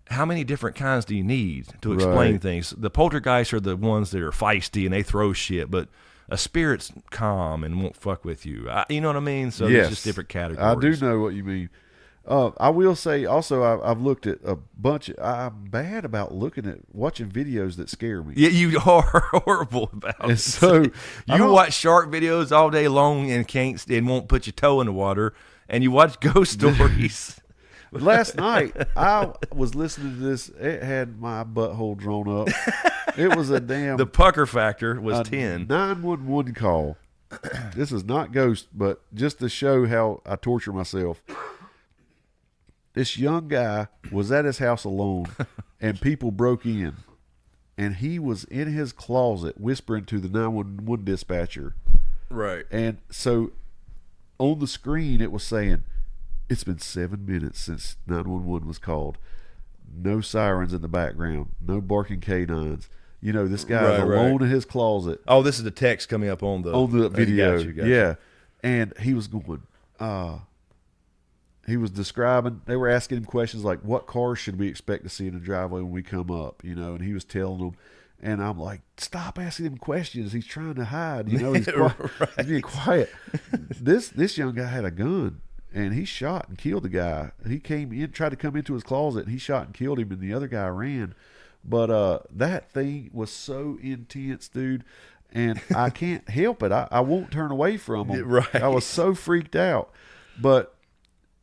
how many different kinds do you need to explain things? The poltergeists are the ones that are feisty and they throw shit, but a spirit's calm and won't fuck with you. You know what I mean? So there's just different categories. I do know what you mean. I will say also I've looked at a bunch. I'm bad about watching videos that scare me. Yeah, you are horrible about and it. So you watch shark videos all day long and won't put your toe in the water, and you watch ghost stories. Last night I was listening to this. It had my butthole drawn up. It was the pucker factor was 10. 911 call. This is not ghost, but just to show how I torture myself. This young guy was at his house alone, and people broke in, and he was in his closet whispering to the 911 dispatcher. Right. And so on the screen it was saying, it's been 7 minutes since 911 was called. No sirens in the background. No barking canines. This guy is alone in his closet. Oh, this is the text coming up on the video. Got you. Yeah. And he was going, he was describing, they were asking him questions like, what cars should we expect to see in the driveway when we come up, and he was telling them, and I'm like, stop asking him questions. He's trying to hide, he's he's being quiet. This young guy had a gun, and he shot and killed the guy. He came in, tried to come into his closet, and he shot and killed him, and the other guy ran. But that thing was so intense, dude, and I can't help it. I won't turn away from him. Right. I was so freaked out. But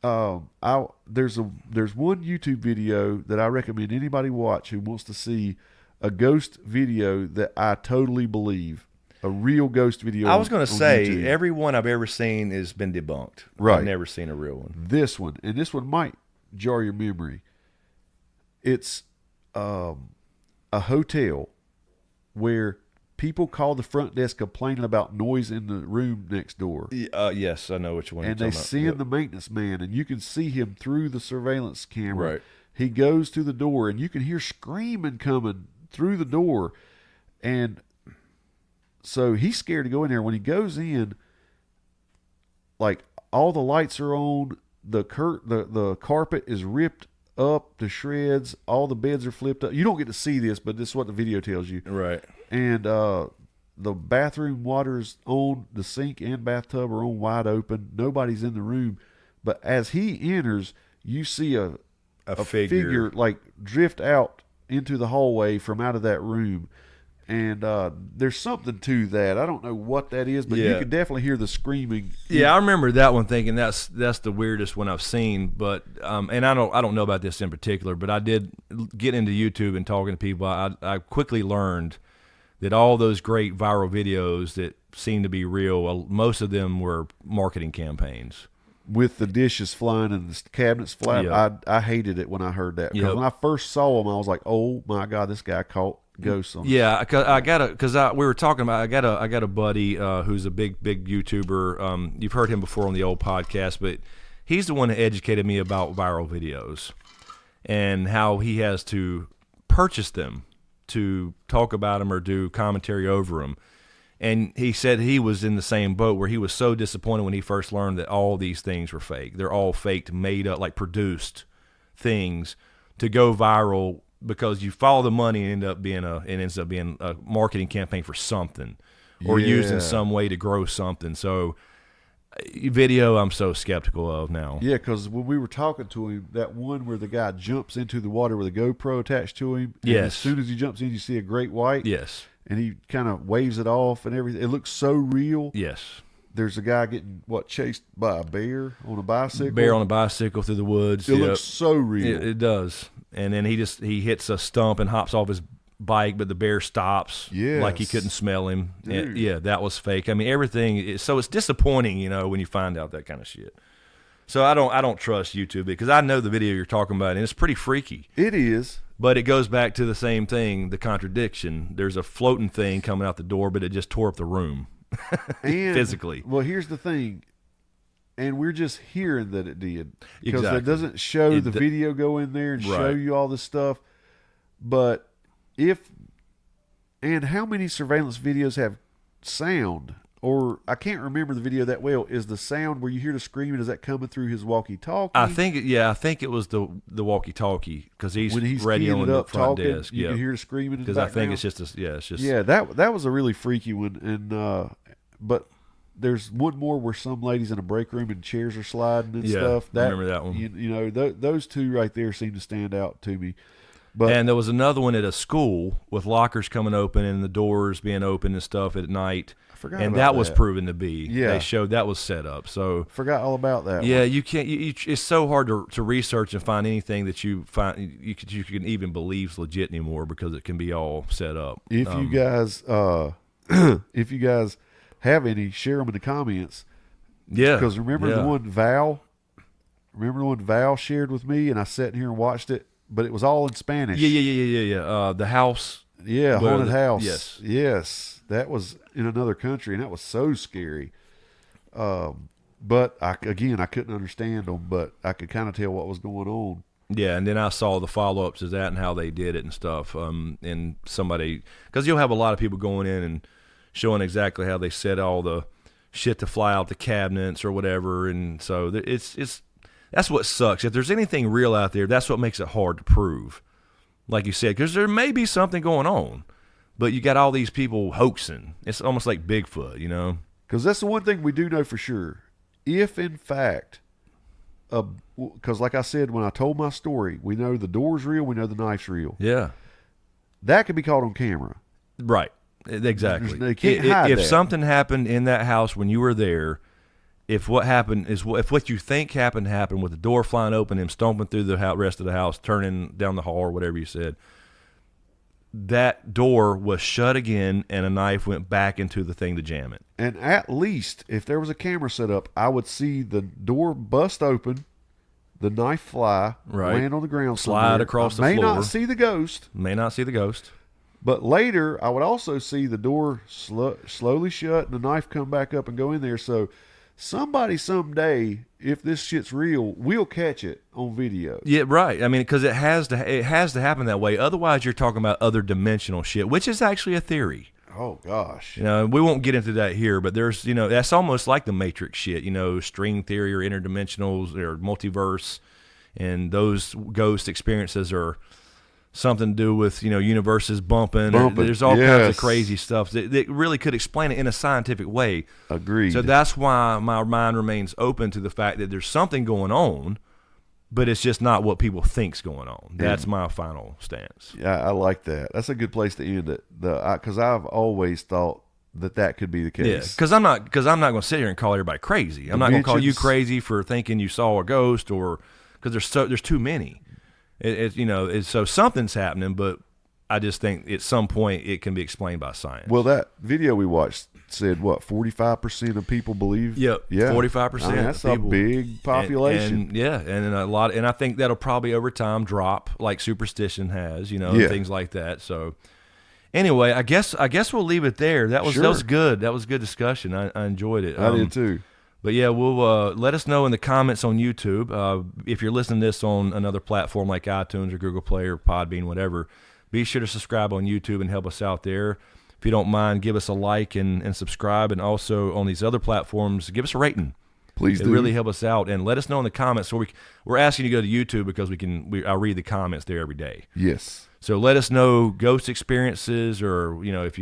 there's one YouTube video that I recommend anybody watch who wants to see a ghost video that I totally believe. a real ghost video. I was going to say, YouTube. every one I've ever seen has been debunked. Right. I've never seen a real one. This one might jar your memory. It's a hotel where people call the front desk complaining about noise in the room next door. Yes, I know which one. And they send the maintenance man, and you can see him through the surveillance camera. Right. He goes to the door, and you can hear screaming coming through the door. And so he's scared to go in there. When he goes in, like, all the lights are on, the carpet is ripped up to shreds, all the beds are flipped up. You don't get to see this, but this is what the video tells you. Right. And the bathroom water's on, the sink and bathtub are on wide open. Nobody's in the room. But as he enters, you see a figure like drift out into the hallway from out of that room. And there's something to that. I don't know what that is, but you can definitely hear the screaming. Yeah, I remember that one, thinking that's the weirdest one I've seen. But and I don't know about this in particular, but I did get into YouTube and talking to people. I quickly learned that all those great viral videos that seem to be real, most of them were marketing campaigns. With the dishes flying and the cabinets flying. Yep. I hated it when I heard that. Because when I first saw them, I was like, oh my God, this guy caught ghosts on. Yeah, we were talking about, I got a buddy who's a big YouTuber. You've heard him before on the old podcast, but he's the one that educated me about viral videos and how he has to purchase them to talk about them or do commentary over them. And he said he was in the same boat where he was so disappointed when he first learned that all these things were fake. They're all faked, made up, like produced things to go viral, because you follow the money and it ends up being a marketing campaign for something or used in some way to grow something. So video, I'm so skeptical of now. Yeah, because when we were talking to him, that one where the guy jumps into the water with a GoPro attached to him. Yes. And as soon as he jumps in, you see a great white. Yes. And he kind of waves it off and everything. It looks so real. Yes. There's a guy getting, chased by a bear on a bicycle? Bear on a bicycle through the woods. It looks so real. It does. And then he hits a stump and hops off his bike, but the bear stops. Yes. Like he couldn't smell him. Dude. And, that was fake. I mean, everything. So it's disappointing, when you find out that kind of shit. So I don't trust YouTube, because I know the video you're talking about, and it's pretty freaky. It is. But it goes back to the same thing, the contradiction. There's a floating thing coming out the door, but it just tore up the room and, physically. Well, here's the thing, and we're just hearing that it did, because Exactly. it doesn't show the video go in there and show you all this stuff. But how many surveillance videos have sound? Or I can't remember the video that well. Is the sound where you hear the screaming, is that coming through his walkie-talkie? I think it was the walkie-talkie, because he's radioing the front talking, desk. You can hear the screaming in the background. background. Because I think it's just that was a really freaky one. And but there's one more where some ladies in a break room and chairs are sliding and stuff. I remember that one. Those two right there seem to stand out to me. But and there was another one at a school with lockers coming open and the doors being open and stuff at night. And that was proven to be. Yeah. They showed that was set up. So forgot all about that. Yeah, one. you can't. It's so hard to research and find anything that you find you can even believe is legit anymore, because it can be all set up. If you guys, if you guys have any, share them in the comments. Yeah. Because remember the one Val shared with me, and I sat in here and watched it, but it was all in Spanish. Yeah. The house. Yeah, haunted house. Yes. That was in another country, and that was so scary. But I couldn't understand them, but I could kind of tell what was going on. Yeah, and then I saw the follow-ups to that and how they did it and stuff. And somebody, because you'll have a lot of people going in and showing exactly how they set all the shit to fly out the cabinets or whatever, and so it's that's what sucks. If there's anything real out there, that's what makes it hard to prove. Like you said, because there may be something going on. But you got all these people hoaxing. It's almost like Bigfoot, Because that's the one thing we do know for sure. If, in fact, because like I said, when I told my story, we know the door's real, we know the knife's real. Yeah. That can be caught on camera. Right. Exactly. They can't hide if that. something happened in that house when you were there, if what you think happened with the door flying open, him stomping through the rest of the house, turning down the hall or whatever you said, that door was shut again and a knife went back into the thing to jam it. And at least, if there was a camera set up, I would see the door bust open, the knife fly, land on the ground, slide across the floor. May not see the ghost. But later, I would also see the door slowly shut and the knife come back up and go in there. So somebody someday, if this shit's real, will catch it on video. Yeah, right. I mean, because it has to happen that way. Otherwise, you're talking about other dimensional shit, which is actually a theory. Oh gosh. We won't get into that here, but there's, that's almost like the Matrix shit, string theory or interdimensionals or multiverse, and those ghost experiences are something to do with, universes bumping. There's all kinds of crazy stuff that really could explain it in a scientific way. Agreed. So that's why my mind remains open to the fact that there's something going on, but it's just not what people think's going on. That's my final stance. Yeah, I like that. That's a good place to end it. Because I've always thought that could be the case. Yeah, because I'm not going to sit here and call everybody crazy. I'm not going to call you crazy for thinking you saw a ghost, or because there's too many. So something's happening, but I just think at some point it can be explained by science. Well, that video we watched said 45% of people believe. Yep. Yeah, 45%. That's a big population. And a lot, and I think that'll probably over time drop, like Superstition has, and things like that. So anyway, I guess we'll leave it there. That was good. That was good discussion. I enjoyed it. I did too. But yeah, we'll let us know in the comments on YouTube. If you're listening to this on another platform like iTunes or Google Play or Podbean, whatever, be sure to subscribe on YouTube and help us out there. If you don't mind, give us a like and subscribe. And also on these other platforms, give us a rating. Please do. It really help us out. And let us know in the comments. So we're asking you to go to YouTube because I read the comments there every day. Yes. So let us know ghost experiences, or if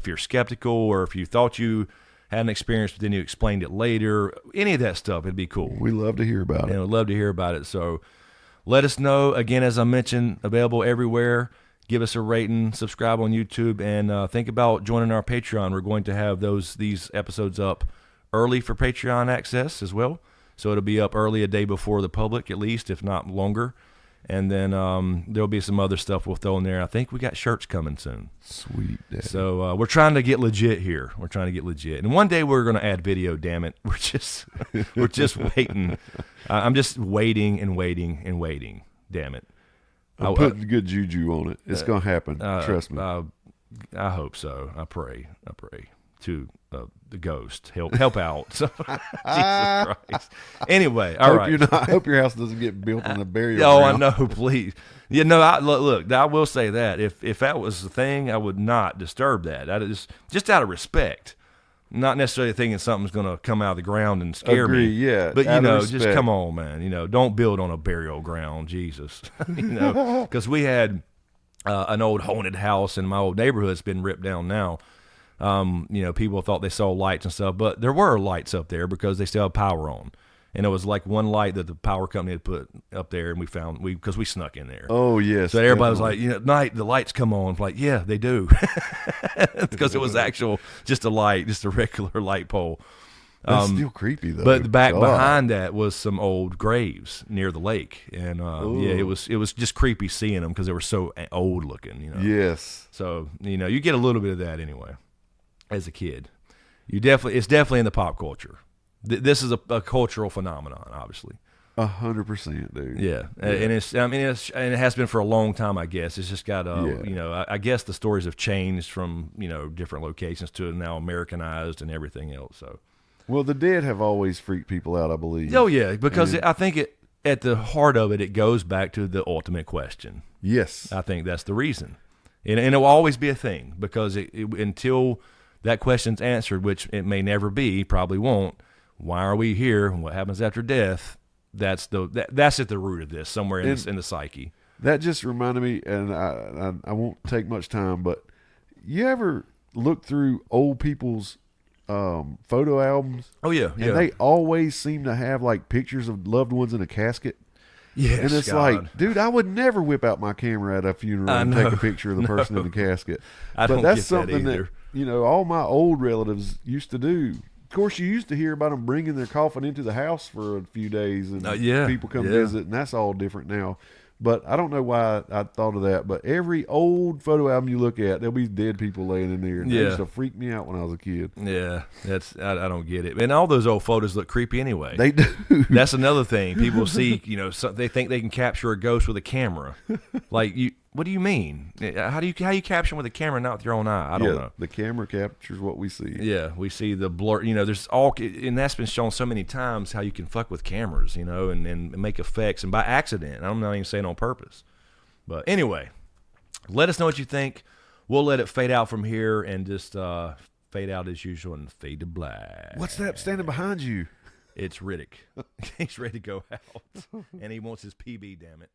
you're skeptical, or if you thought you had an experience but then you explained it later. Any of that stuff, it'd be cool. We love to hear about it. And we'd love to hear about it. So let us know. Again, as I mentioned, available everywhere. Give us a rating, subscribe on YouTube, and think about joining our Patreon. We're going to have these episodes up early for Patreon access as well. So it'll be up early, a day before the public at least, if not longer. And then there'll be some other stuff we'll throw in there. I think we got shirts coming soon. Sweet Daddy. So we're trying to get legit here. And one day we're going to add video, damn it. We're just waiting. I'm just waiting and waiting and waiting. Damn it. I'm putting good juju on it. It's going to happen. Trust me. I hope so. I pray to the ghost. Help out. Jesus Christ. Anyway, all right. I hope your house doesn't get built in a burial I ground. know, please. Look, I will say that. If that was the thing, I would not disturb that. That is just out of respect. Not necessarily thinking something's going to come out of the ground and scare me. Yeah. But, just come on, man. Don't build on a burial ground, Jesus. Because we had an old haunted house in my old neighborhood. It's been ripped down now. People thought they saw lights and stuff, but there were lights up there because they still have power on. And it was like one light that the power company had put up there, and because we snuck in there. Oh, yes. So everybody was like, at night, the lights come on. Like, yeah, they do. Because it was just a light, just a regular light pole. That's still creepy, though. But behind that was some old graves near the lake. And, it was just creepy seeing them because they were so old looking, Yes. So, you get a little bit of that anyway as a kid. It's definitely in the pop culture. This is a cultural phenomenon, obviously. 100%, dude. Yeah, and it has been for a long time. I guess it's just got I guess the stories have changed from different locations to now Americanized and everything else. So, well, the dead have always freaked people out, I believe. Oh yeah, because I think at the heart of it goes back to the ultimate question. Yes, I think that's the reason, and it will always be a thing because until that question's answered, which it may never be, probably won't. Why are we here? And what happens after death? That's at the root of this, somewhere in the psyche. That just reminded me, and I won't take much time, but you ever look through old people's photo albums? Oh yeah, and they always seem to have like pictures of loved ones in a casket. Yes, and it's like, dude, I would never whip out my camera at a funeral and take a picture of the person in the casket. But that's something that all my old relatives used to do. Of course, you used to hear about them bringing their coffin into the house for a few days, and people come visit, and that's all different now. But I don't know why I thought of that. But every old photo album you look at, there'll be dead people laying in there. And that used to freak me out when I was a kid. Yeah, I don't get it. And all those old photos look creepy anyway. They do. That's another thing. People see, they think they can capture a ghost with a camera. Like, what do you mean? How you capture them with a camera, not with your own eye? I don't know. The camera captures what we see. Yeah, we see the blur. There's all, and that's been shown so many times how you can fuck with cameras, and make effects, and by accident. I'm not even saying on purpose. But anyway, let us know what you think. We'll let it fade out from here and just fade out as usual and fade to black. What's that standing behind you? It's Riddick. He's ready to go out, and he wants his PB. Damn it.